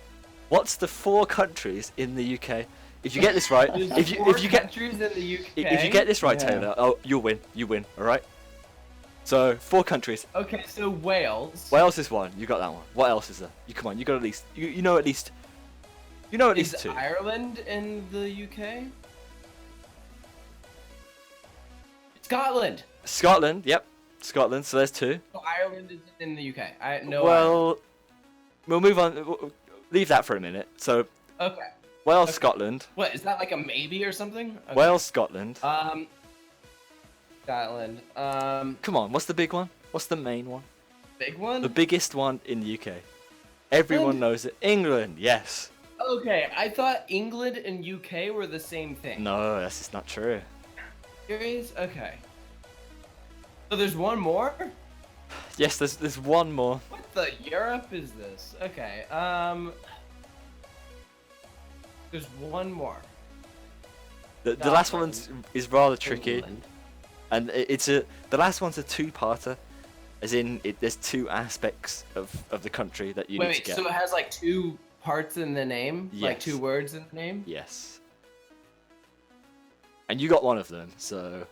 What's the 4 countries in the UK? If you get this right, There's if 4 you get countries in the UK. if you get this right, Yeah. Taylor, oh, you win. All right. So 4 countries. Okay, so Wales. Wales is one. You got that one. What else is there? You come on. You got at least. You know at least. You know at least Is 2. Ireland in the UK? Scotland. Scotland. Yep. Scotland. So there's 2. So Ireland is in the UK. I know. Well, we'll move on. Leave that for a minute. So Okay. Wales, Okay. Scotland. What is that like a maybe or something? Okay. Wales, Scotland. Scotland. Come on. What's the big one? What's the main one? Big one. The biggest one in the UK. Everyone England? knows it. England. Yes. Okay, I thought England and UK were the same thing. No, that's just not true. Serious? Okay. So there's one more? Yes, there's one more. What the Europe is this? Okay, there's one more. The last one Scotland. is rather tricky, England. and the last one's a 2-parter, as in there's 2 aspects of the country that you need to Wait, get. so it has like 2 parts in the name? Like Yes. 2 words in the name? Yes. And you got one of them, so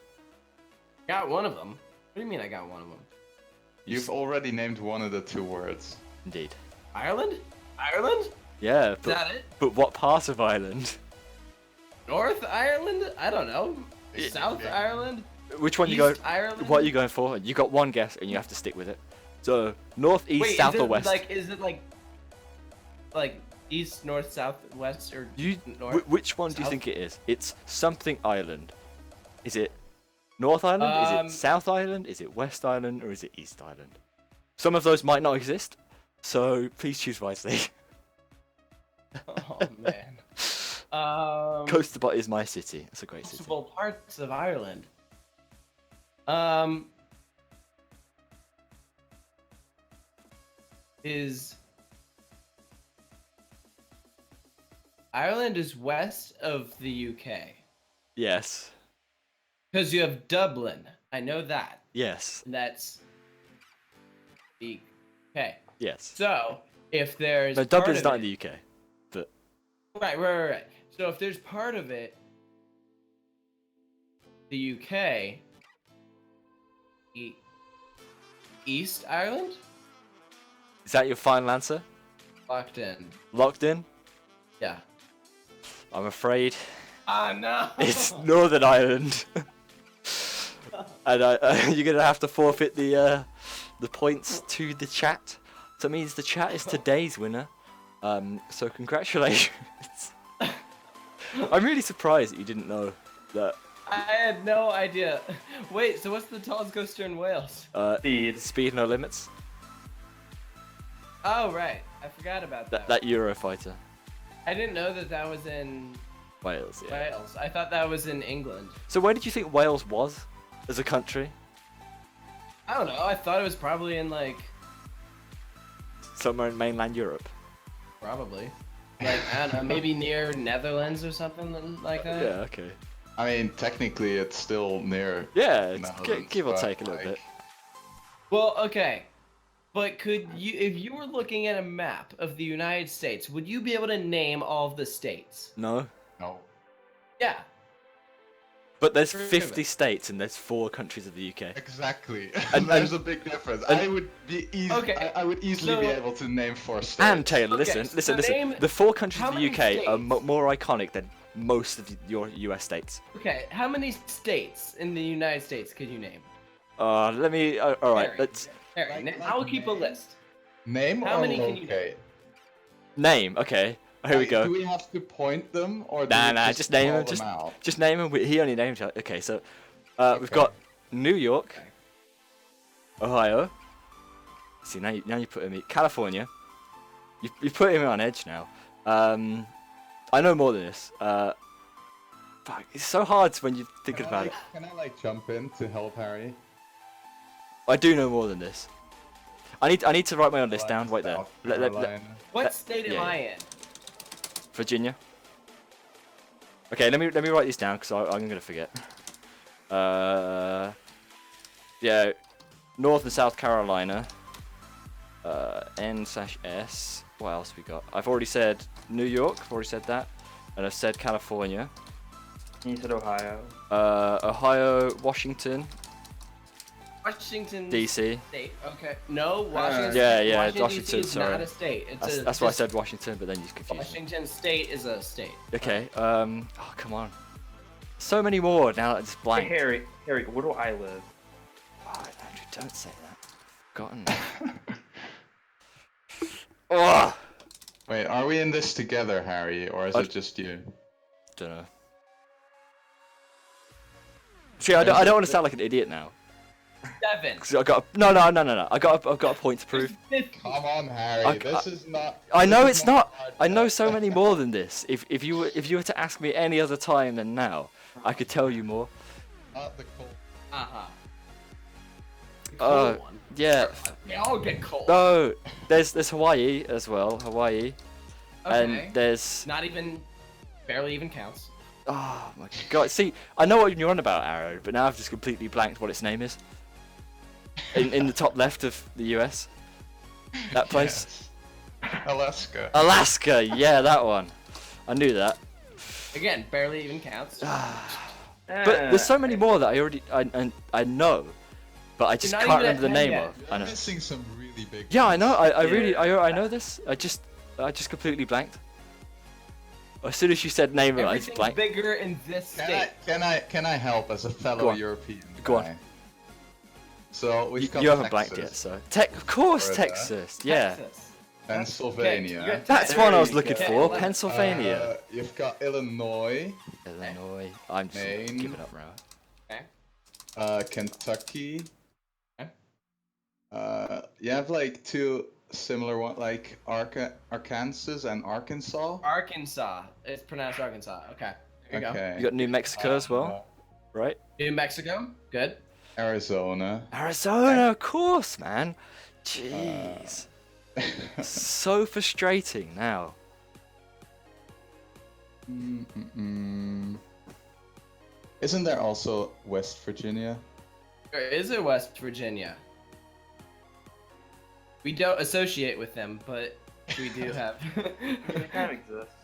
Got one of them. What do you mean I got one of them? You've already named one of the 2 words. indeed. Ireland? Ireland? Yeah, Is that it? but what part of Ireland? North Ireland? I don't know. Yeah. South Ireland? Which one East you go? Ireland? What are you going for? You got one guess, and you have to stick with it. So north, east, Wait, south, is or it west? is it like east, north, south, west, or You, north? which one do you South? think it is? It's something Island. Is it North Island? Is it South Island? Is it West Island? Or is it East Island? Some of those might not exist, so please choose wisely. Oh man. Coasterbot is my city. It's a great city. Possible parts of Ireland. Is Ireland is west of the UK Yes. because you have Dublin. I know that. Yes. And that's the UK. Yes. So if there's No, part Dublin's of not it- in the UK. But Right. So if there's part of it, the UK, East Ireland, is that your final answer? locked in. Locked in? Yeah. I'm afraid Ah no. it's Northern Ireland. And you're gonna have to forfeit the points to the chat. So it means the chat is today's winner. So congratulations. I'm really surprised that you didn't know that. I had no idea. Wait, so what's the tallest coaster in Wales? Speed. Speed no limits. Oh right, I forgot about that. That Eurofighter. I didn't know that was in Wales. Yeah. Wales. I thought that was in England. So where did you think Wales was as a country? I don't know. I thought it was probably in like somewhere in mainland Europe. Probably. Like, I don't know, maybe near Netherlands or something like that. Yeah, okay. I mean, technically, it's still near. Yeah, it's Netherlands, give or but, take a little bit. Well, okay. But could you, if you were looking at a map of the United States, would you be able to name all of the states? No. No. Yeah. But there's Prove 50 it. states and there's 4 countries of the UK. Exactly. And- There's and- a big difference. and- I would be easy. Okay, I would easily be so- able to name 4 states. And Taylor, Okay, listen, so listen, listen. name- The 4 countries how of the UK many are states? more iconic than most of your US states. Okay, how many states in the United States could you name? Let me. All right, Harry. let's Harry, Like I will keep a name? list. Name How or many can you locate? name. Okay, here we Do go. we have to point them or do Nah, we nah, just just name call them. Just, out? just name them. He only named. Okay, so we've Okay. got New York, Okay. Ohio. See, now you put me California. You put him on edge now. I know more than this. Fuck, it's so hard when you're thinking about it. Can I like jump in to help Harry? I do know more than this. I need to write my own list down right there. South Let- Carolina. What state am yeah, I yeah. in? Virginia. Okay, let me write these down because I'm gonna forget. Yeah, North and South Carolina. N/S. What else we got? I've already said New York. I've already said that, and I've said California. You said Ohio. Ohio, Washington, Washington DC. State. Okay. No, Washington. Yeah, yeah, Washington, Washington, DC is sorry. not a state. It's That's why I just- said Washington, but then you confused me. Washington State is a state. Okay. Oh, come on. So many more now. It's Hey, blank. Harry, where do I live? Oh, Andrew, don't say that. Forgotten. Oh, Wait, are we in this together, Harry, or is I- it just you? don't know. See, I don't want to sound like an idiot now. 7. 'Cause I got no. I've got a point to prove. 50. Come on, Harry. I- This is not. I know this it's is not. hard I know yet. so many more than this. If you were to ask me any other time than now, I could tell you more. Not the cold. Uh-huh. The Uh, cold one. Yeah. They all get cold. No, there's Hawaii as well. Hawaii, Okay. and there's Not even, barely even counts. oh my god. See, I know what you're on about, Arrow, but now I've just completely blanked what its name is. In the top left of the US, that place. Yes. Alaska. Alaska. Yeah, that one. I knew that. Again, barely even counts. But there's so many more that I know, but I just not can't even remember the at 10 name yet. of. I You're know. missing some really big. Yeah, I know. I really Yeah. I know this. I just completely blanked. As soon as you said name, I just Everything's blanked. bigger in this state. Can I help as a fellow Go on. European Go on. guy? So we've got You haven't blanked Texas, yet, so of course, Florida. Texas. Yeah, Texas. Pennsylvania. Okay, you got that's There one I was you looking go. for. Yeah, Pennsylvania, You've got Illinois, Illinois. I'm just Maine. giving up now. Okay. Kentucky. Okay. You have like 2 similar ones, like Arkansas and Arkansas. Arkansas. It's pronounced Arkansas. Okay. There you go. Okay. You got New Mexico as well, right? New Mexico. Good. Arizona. Arizona, of course, man. Jeez, so frustrating now. Isn't there also West Virginia? There is a West Virginia. We don't associate with them, but we do have. It kind of exists.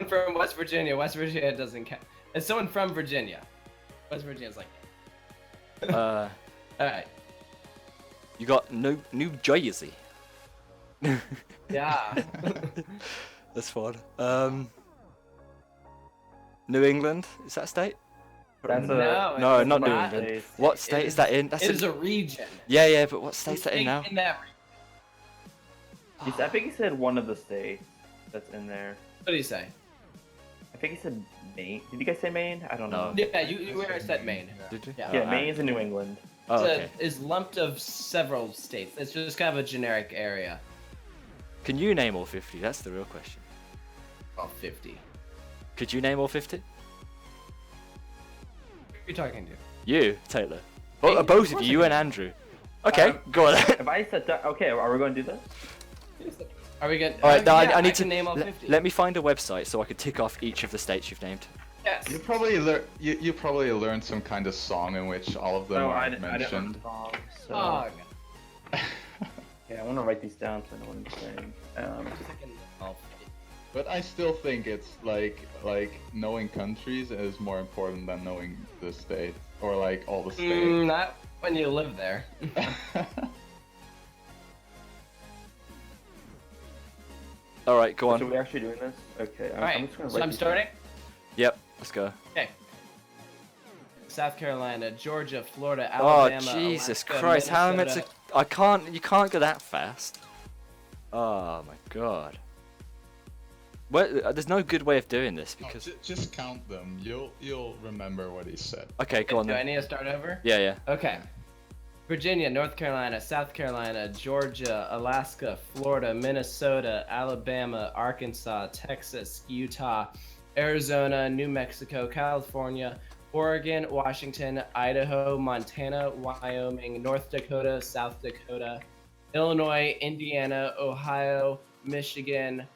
From West Virginia. West Virginia doesn't count. It's someone from Virginia. West Virginia's like. Uh, Alright. you got New Jersey. Yeah. That's fun. New England, is that a state? That's a No, No, it's not New not. England. States. What state is that in? That's It in... is a region. Yeah, but what state's that in now? In that region. I think he said one of the states that's in there. What do you say? I think he said Maine. Did you guys say Maine? I don't know. No. Yeah, you already said Maine. Did you? Yeah. Yeah, Oh, Maine's in New England. Oh, It's, okay. is lumped of several states. It's just kind of a generic area. Can you name all 50? That's the real question. Well, 50. Could you name all 50? Who are you talking to? You, Taylor. Hey, Both of of course you, I and can. Andrew. Okay, go on. If I said that, okay, are we going to do this? Are we good? All right, now yeah, I need to can name all let, 50. let me find a website so I can tick off each of the states you've named. Yes. You probably you probably learned some kind of song in which all of them No, are I didn't learn mentioned. the song, so... Oh, Yeah, I want to write these down so I know what I'm saying. But I still think it's like knowing countries is more important than knowing the state or like all the states. not when you live there. All right, go So on. we're actually doing this? Okay, All right, I'm just gonna so write I'm these starting. Yep, let's go. Okay. South Carolina, Georgia, Florida, Oh Alabama. Jesus Alaska, Christ! How am I meant to? Minnesota. I can't. You can't go that fast. Oh my God. There's no good way of doing this No, because. just count them. You'll remember what he said. Okay, go on Do I then. need to start over? Yeah, yeah. Okay. Virginia, North Carolina, South Carolina, Georgia, Alaska, Florida, Minnesota, Alabama, Arkansas, Texas, Utah, Arizona, New Mexico, California, Oregon, Washington, Idaho, Montana, Wyoming, North Dakota, South Dakota, Illinois, Indiana, Ohio, Michigan,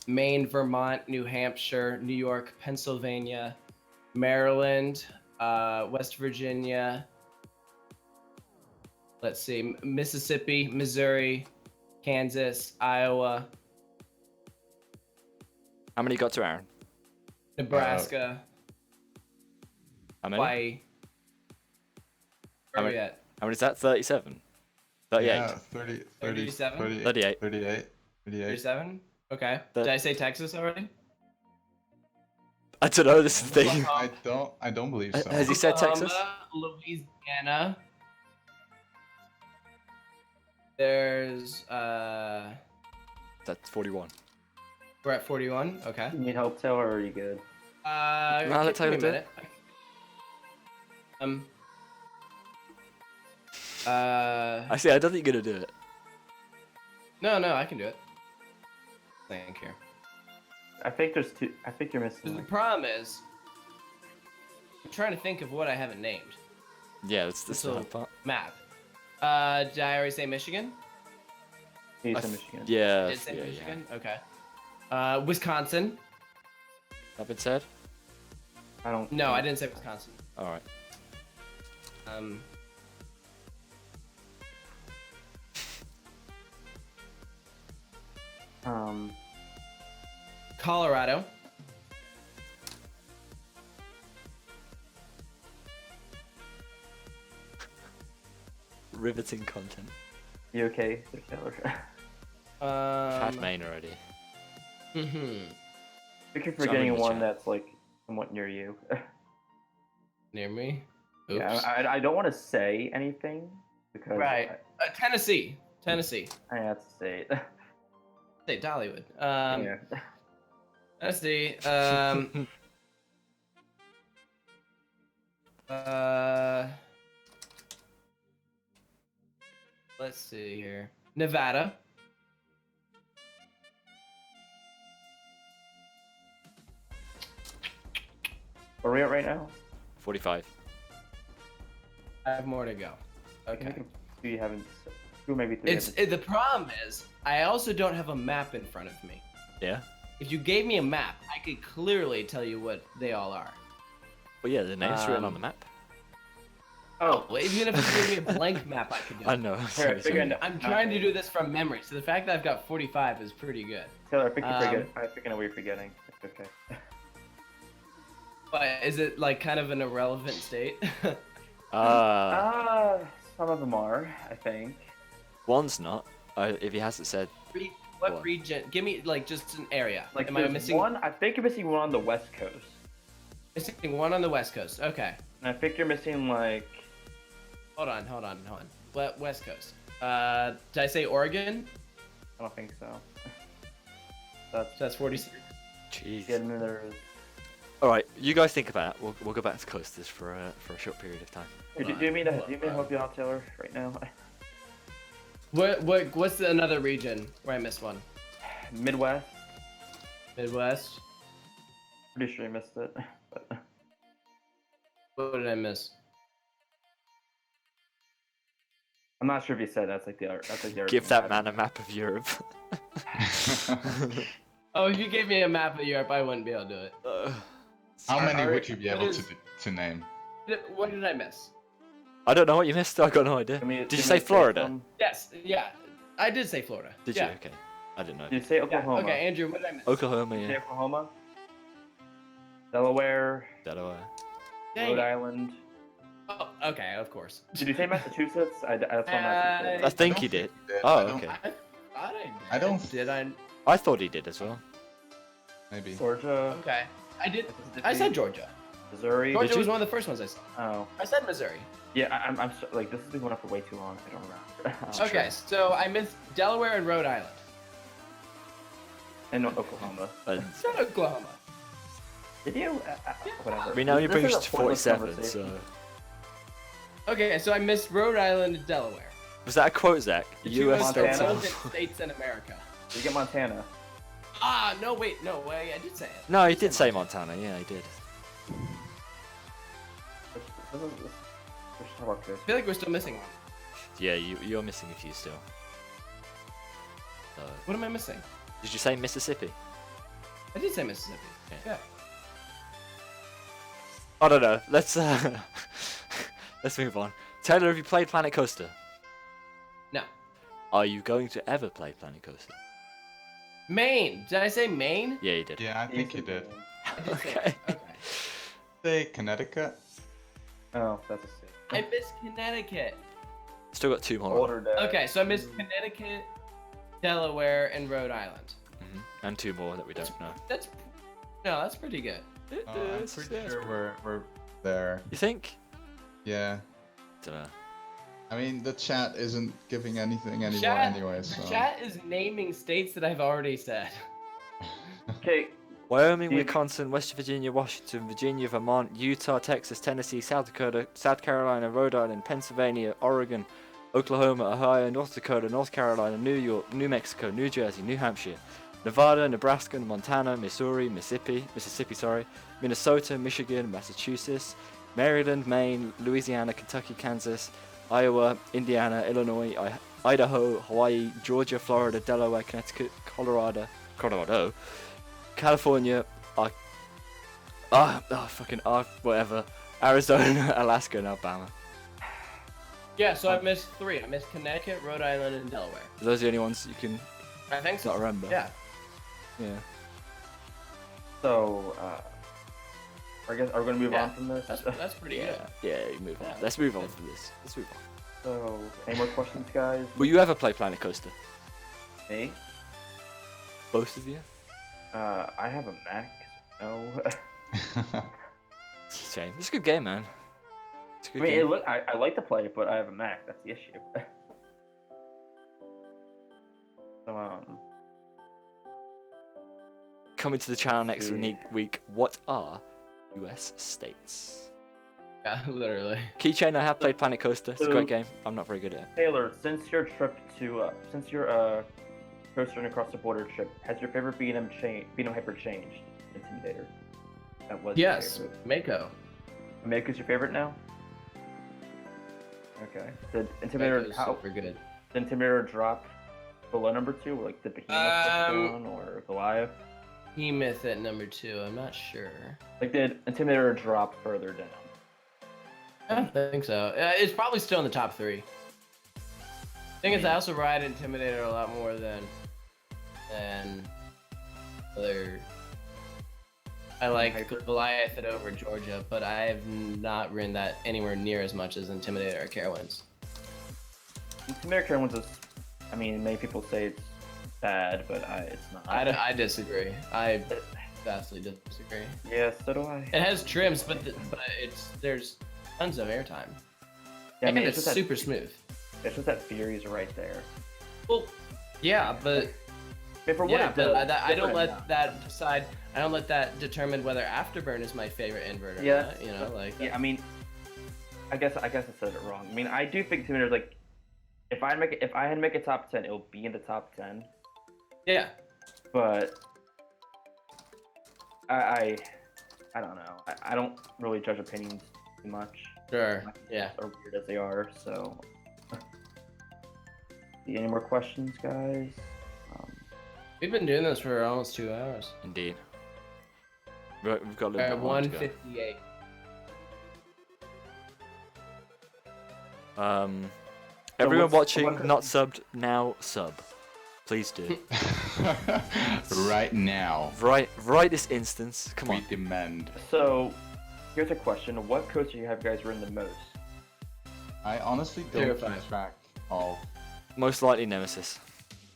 Maine, Vermont, New Hampshire, New York, Pennsylvania, Maryland, West Virginia, let's see, Mississippi, Missouri, Kansas, Iowa, How many you got to Aaron? Nebraska, How many? Hawaii. Where are we many- at? How many is that? 37. 38. Yeah, 30, 37? 38, 38. 38, 38. 37? Okay. That- Did I say Texas already? I don't know. This is the thing. I don't believe so. Has he said Texas? Oklahoma, Louisiana. There's That's 41. we're at 41. Okay. You need help, Taylor, or are you good? No, let give me Taylor a do it. minute. I see. I don't think you're gonna do it. No, I can do it. Thank you. I think there's two. I think you're missing. The Like, problem is, I'm trying to think of what I haven't named. Yeah, that's the So- hard part. Map. Did I already say Michigan? he's I in th- Michigan. Yeah. Did I say yeah, Michigan? Okay. Wisconsin. That been said? I don't. No, I didn't say Wisconsin. All right. Um. Colorado. Riveting content. You okay, Taylor? I've had Maine already. Hmm. I think you're It's not forgetting in the one chat. that's like somewhat near you. Near me. Oops. Yeah, I don't want to say anything because Right. Tennessee. Tennessee. I have to say it. Say Dollywood. Yeah. Tennessee. Let's see here. Nevada. Where are we at right now? 45. I have more to go. I Okay. think you haven't. Two, maybe three. The problem is I also don't have a map in front of me. Yeah. If you gave me a map, I could clearly tell you what they all are. Well, yeah, the name's written on the map. Oh, Well, even if you gave me a blank map, I could do I it. know. Here, sorry, figure sorry. it out. I'm trying to do this from memory, so the fact that I've got 45 is pretty good. Taylor, I think you forget. Um, I think I know what you're forgetting. It's okay. But is it like kind of an irrelevant state? Some of them are, I think. One's not. If he hasn't said. What What? region? Give me like just an area. Like, am I there's missing one? I think you're missing one on the West Coast. missing one on the West Coast? Okay. And I think you're missing like. Hold on. West Coast. Did I say Oregon? I don't think so. So that's 46. Jeez. Yeah, and then there's. All right, you guys think about it. We'll go back to coasters for a short period of time. Do you mean to help you out, Taylor, right now? What's another region where I missed one? Midwest. Midwest. Pretty sure you missed it. But What did I miss? I'm not sure if you said that's like the Give that man a map of Europe. Oh, if you gave me a map of Europe, I wouldn't be able to do it. How many Alright, would you be what able is- to name? What did I miss? I don't know what you missed. I got no idea. Did you say Florida? Yes, yeah, I did say Florida. Did yeah. you? Okay. I didn't know. Did you say Yeah. Oklahoma? Okay, Andrew, what did I miss? Oklahoma, Did you say yeah. Oklahoma? Delaware, Delaware. Dang Rhode it. Island. Oh, okay, of course. Did you say Massachusetts? That's one Massachusetts. I think don't he did. I Oh, don't- okay. I thought I did. I don't- Did I? I thought he did as well. Maybe. Georgia, Okay, I did. Mississippi, I said Georgia. Missouri. Georgia you? was one of the first ones I said. Oh, I said Missouri. yeah. I'm like this has been going on for way too long. I don't remember. Okay, so I missed Delaware and Rhode Island. And Oklahoma. It's not Oklahoma. Did you? Whatever. We now only This brings is a to pointless 47, conversation. so. Okay, so I missed Rhode Island and Delaware. Was that a quote, Zach? The US most states. Montana. independent states in America. Did you get Montana? Ah, no, wait, no, wait, I did say it. No, he did say Montana. Yeah, he did. Let's talk about this. I feel like we're still missing one. Yeah, you're missing a few still. So, What am I missing? did you say Mississippi? I did say Mississippi. Yeah. Yeah. I don't know. Let's let's move on. Taylor, have you played Planet Coaster? No. Are you going to ever play Planet Coaster? Maine. Did I say Maine? Yeah, you did. Yeah, I think you did. I did say Okay. it. Okay. Say Connecticut. Oh, that's a state. I missed Connecticut. Still got two more. Older dad. Okay, so I missed Connecticut, Delaware, and Rhode Island. Mhm. And two more that we don't know. That's pretty good. I'm pretty sure we're there. You think? Yeah. Don't know. I mean, the chat isn't giving anything anymore Chat- anyway, so. Chat is naming states that I've already said. Okay. Wyoming, You- Wisconsin, West Virginia, Washington, Virginia, Vermont, Utah, Texas, Tennessee, South Dakota, South Carolina, Rhode Island, Pennsylvania, Oregon, Oklahoma, Ohio, North Dakota, North Carolina, New York, New Mexico, New Jersey, New Hampshire, Nevada, Nebraska, Montana, Missouri, Mississippi, Minnesota, Michigan, Massachusetts, Maryland, Maine, Louisiana, Kentucky, Kansas, Iowa, Indiana, Illinois, Idaho, Hawaii, Georgia, Florida, Delaware, Connecticut, Colorado, California, whatever, Arizona, Alaska, and Alabama. Yeah, so I missed three. I missed Connecticut, Rhode Island, and Delaware. Are those the only ones you can I think so. not remember? Yeah. Yeah. So, I guess are we gonna move Yeah, on from this? That's pretty good. Yeah, you move on. Yeah. Let's move on from this. Let's move on. So, any more questions, guys? Will you ever play Planet Coaster? Me? Both of you? I have a Mac. No. It's a shame. It's a good game, man. It's a I good mean, game. I like to play it, but I have a Mac. That's the issue. So, Coming to the channel next see. week, what are US states? Yeah, literally. Keychain, I have played Planet Coaster. It's a So- great game. I'm not very good at it. Taylor, since your coastering across the border trip, has your favorite Beanham Hyper changed? Intimidator. That was your Yes, favorite. Mako. Mako's your favorite now? Okay. Did Intimidator Mako's how super good. did Intimidator drop below number 2, or like the Behemoth down, or Goliath? Behemoth at number 2. I'm not sure. Like, did Intimidator drop further down? I don't think so. It's probably still in the top 3. Thing is, I also ride Intimidator a lot more than other. I like Hyper. Goliath over Georgia, but I have not ridden that anywhere near as much as Intimidator or Carowinds. Intimidator Carowinds is, I mean, many people say it's bad, but it's not. I disagree. I vastly disagree. Yeah, so do I. It has trims, but there's tons of airtime. Yeah, I mean, it's it's just super smooth. it's just that Fury's right there. Well, yeah, but I mean, for what yeah, it but does, I don't different let enough. that decide. I don't let that determine whether Afterburn is my favorite inverter. Yeah, or not, you know, like Yeah, I mean, I guess I said it wrong. I mean, I do think Intimidator's like, if I had to make a top 10, it'll be in the top 10. yeah. But I don't know. I don't really judge opinions too much. Sure. Yeah. As weird as they are, so. see any more questions, guys. We've been doing this for almost 2 hours. Indeed. We've got a little bit more to go. 158. Everyone what's- watching, what- not subbed, now sub. Please do. Right now, right this instance. Come we on. demand. So, here's a question: what coaster have you guys ridden the most? I honestly don't Terrifying. keep track of. Most likely Nemesis.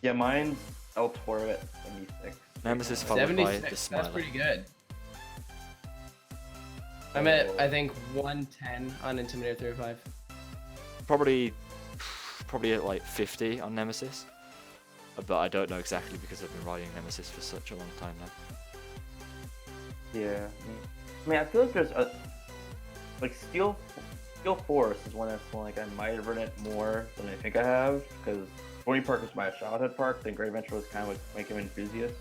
Yeah, mine's El Toro at 76. Nemesis followed by the 76, that's Smiler. pretty good. I'm at, I think, 110 on Intimidator 35. Probably at like 50 on Nemesis. But I don't know exactly because I've been riding Nemesis for such a long time now. Yeah. I mean, I feel like there's a like Steel Force is one that's like I might have ridden it more than I think I have because Stony Park was my childhood park. Then Great Adventure was kind of like an enthusiast.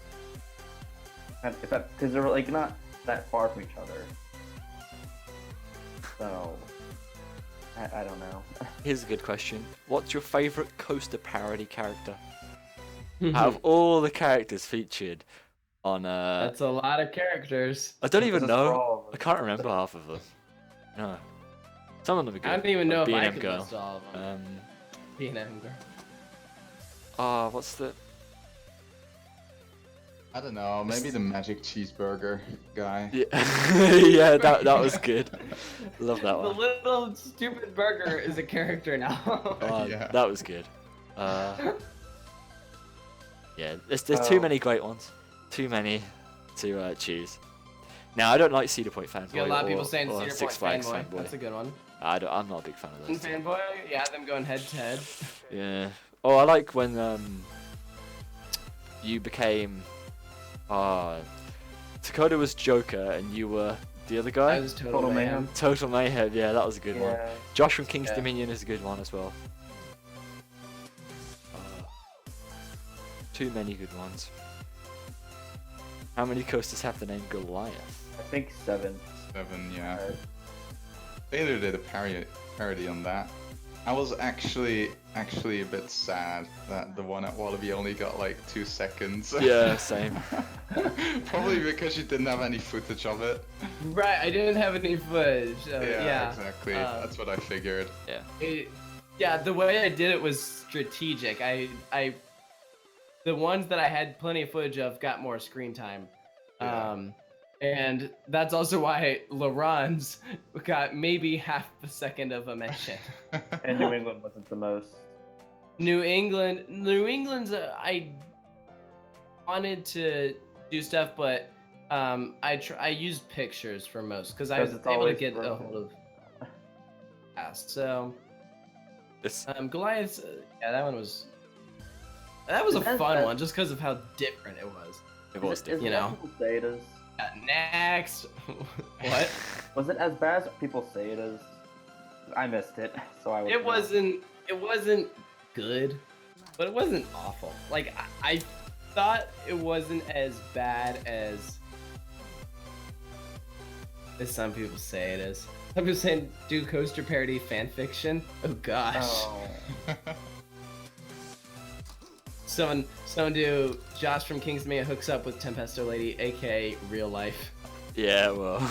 Because they're like not that far from each other. So I don't know. Here's a good question. What's your favorite coaster parody character? Out of all the characters featured on That's a lot of characters. I don't even This is know. for all of I them. can't remember half of them. No. Some of them are good. I don't even know like if I B&M could Girl. list all of them. B&M Girl. What's the I don't know, maybe the magic cheeseburger guy. Yeah, yeah, that was good. Love that The one. little stupid burger is a character now. Yeah. That was good. Yeah, there's too many great ones. Too many to choose. Now I don't like Cedar Point Fanboy. You got a lot of people or- saying or Cedar Six Point Flags fanboy. That's a good one. I'm not a big fan of those. two. Fanboy, yeah, them going head to head. Yeah. Oh, I like when you became Dakota was Joker and you were the other guy. I was Total Total Mayhem. Mayhem. Total Mayhem. Yeah, that was a good one. Yeah. Josh from King's Yeah. Dominion is a good one as well. Too many good ones. How many coasters have the name Goliath? I think 7. 7, yeah. Uh, Taylor did a parody on that. I was actually a bit sad that the one at Wallaby only got like 2 seconds. Yeah, same. Probably because you didn't have any footage of it. Right, I didn't have any footage. Yeah, Exactly. Um, That's what I figured. Yeah, the way I did it was strategic. The ones that I had plenty of footage of got more screen time. Yeah. And that's also why LaRon's got maybe half a second of a mention. and New England wasn't the most. New England's I wanted to do stuff, but I used pictures for most because I was Because it's able to always get a broken. hold of. Yeah, so It's Goliath, yeah, that was a That's- fun that- one just because of how different it was. it was Is it different. You as know. bad as people say it is? Next, what? Was it as bad as people say it is? I missed it, so I was. It wasn't good, but it wasn't awful. Like I thought it wasn't as bad as some people say it is. Some people saying do coaster parody fan fiction. Oh gosh. Oh. Someone do Josh from King's Mania hooks up with Tempesto Lady, aka real life. Yeah, well.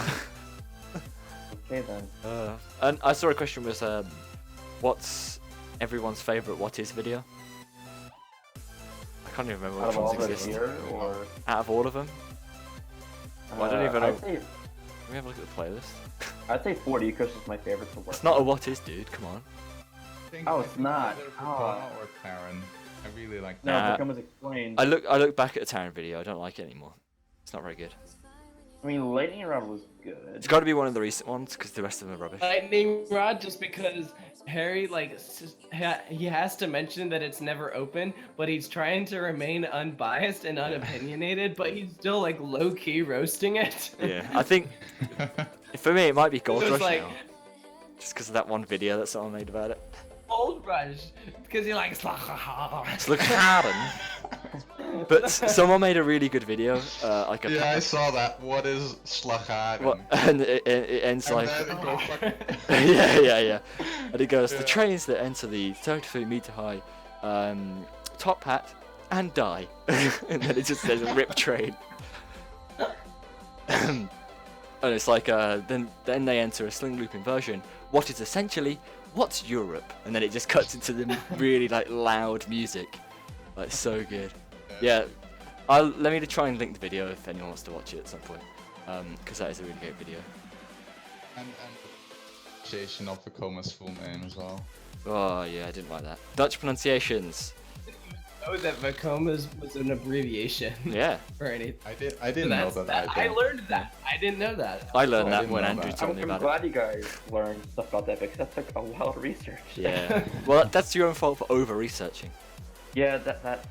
Okay then. And I saw a question was what's everyone's favorite what is video? I can't even remember Out which of all ones of exist. here, or Out of all of them? Well, I don't even know. I'd say, Let me have a look at the playlist. I'd say 40 because it's my favorite to work. It's not a what is, dude. Come on. Oh, it's not. Oh. Or Karen. I really like No, that. Nah. Become as explained. I look back at the Taryn video. I don't like it anymore. It's not very good. I mean, Lightning Rod was good. It's got to be one of the recent ones because the rest of them are rubbish. Lightning Rod, just because Harry he has to mention that it's never open, but he's trying to remain unbiased and unopinionated, but he's still like low key roasting it. Yeah, I think for me it might be Gold It was Rush like- now, just because of that one video that someone made about it. Old Rush, because he likes. It's look Harden. But someone made a really good video, like a Yeah, I saw that. What is Slaghagen? what, and it ends And like then it goes like- yeah, and it goes the Yeah. trains that enter the 33-meter high top hat, and die. And then it just says rip train. And it's like, then they enter a sling looping version. What is essentially, what's Europe? And then it just cuts into the really like loud music. Like so good. Yeah, let me try and link the video if anyone wants to watch it at some point. Because that is a really great video. And pronunciation of Vacoma's full name as well. Oh yeah, I didn't like that. Dutch pronunciations. Oh, that Vacoma was an abbreviation. Yeah. For anything. I didn't know that I either. learned that. I didn't know that. I learned I that didn't when know Andrew that. told me I'm about glad you guys learned stuff about that because that took a while to research. it. Yeah. Well, that's your own fault for over-researching. Yeah, that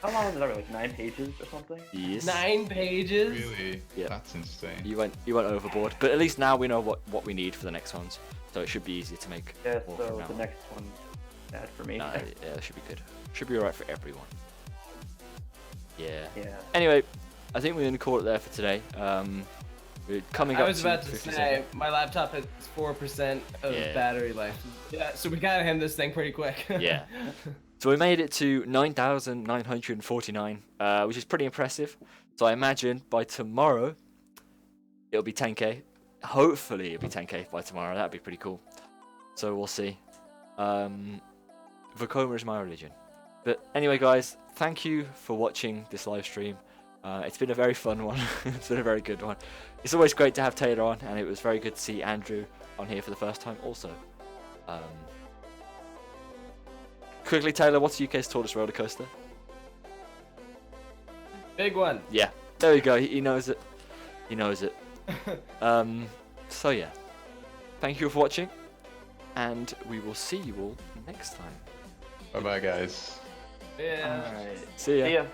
how long was that? Like 9 pages or something? Yes. 9 pages. Really? Yeah. That's insane. You went overboard, but at least now we know what we need for the next ones, so it should be easier to make. Yeah, more from so now the on. next one, bad for me. Nah, yeah, that should be good. Should be alright for everyone. Yeah. Yeah. Anyway, I think we're gonna call it there for today. We're coming up. I was about to 57. say my laptop has 4% of Yeah. battery life. Yeah, so we gotta end this thing pretty quick. Yeah. So we made it to 9,949, which is pretty impressive. So I imagine by tomorrow it'll be 10k. Hopefully it'll be 10k by tomorrow. That'd be pretty cool. So we'll see. Vacoma is my religion. But anyway, guys, thank you for watching this live stream. It's been a very fun one. It's been a very good one. It's always great to have Taylor on, and it was very good to see Andrew on here for the first time also. Quickly, Taylor, what's UK's tallest roller coaster? Big one. Yeah, there we go. He knows it. He knows it. So yeah, thank you for watching, and we will see you all next time. Bye bye, guys. Yeah. Alright. See ya. See ya.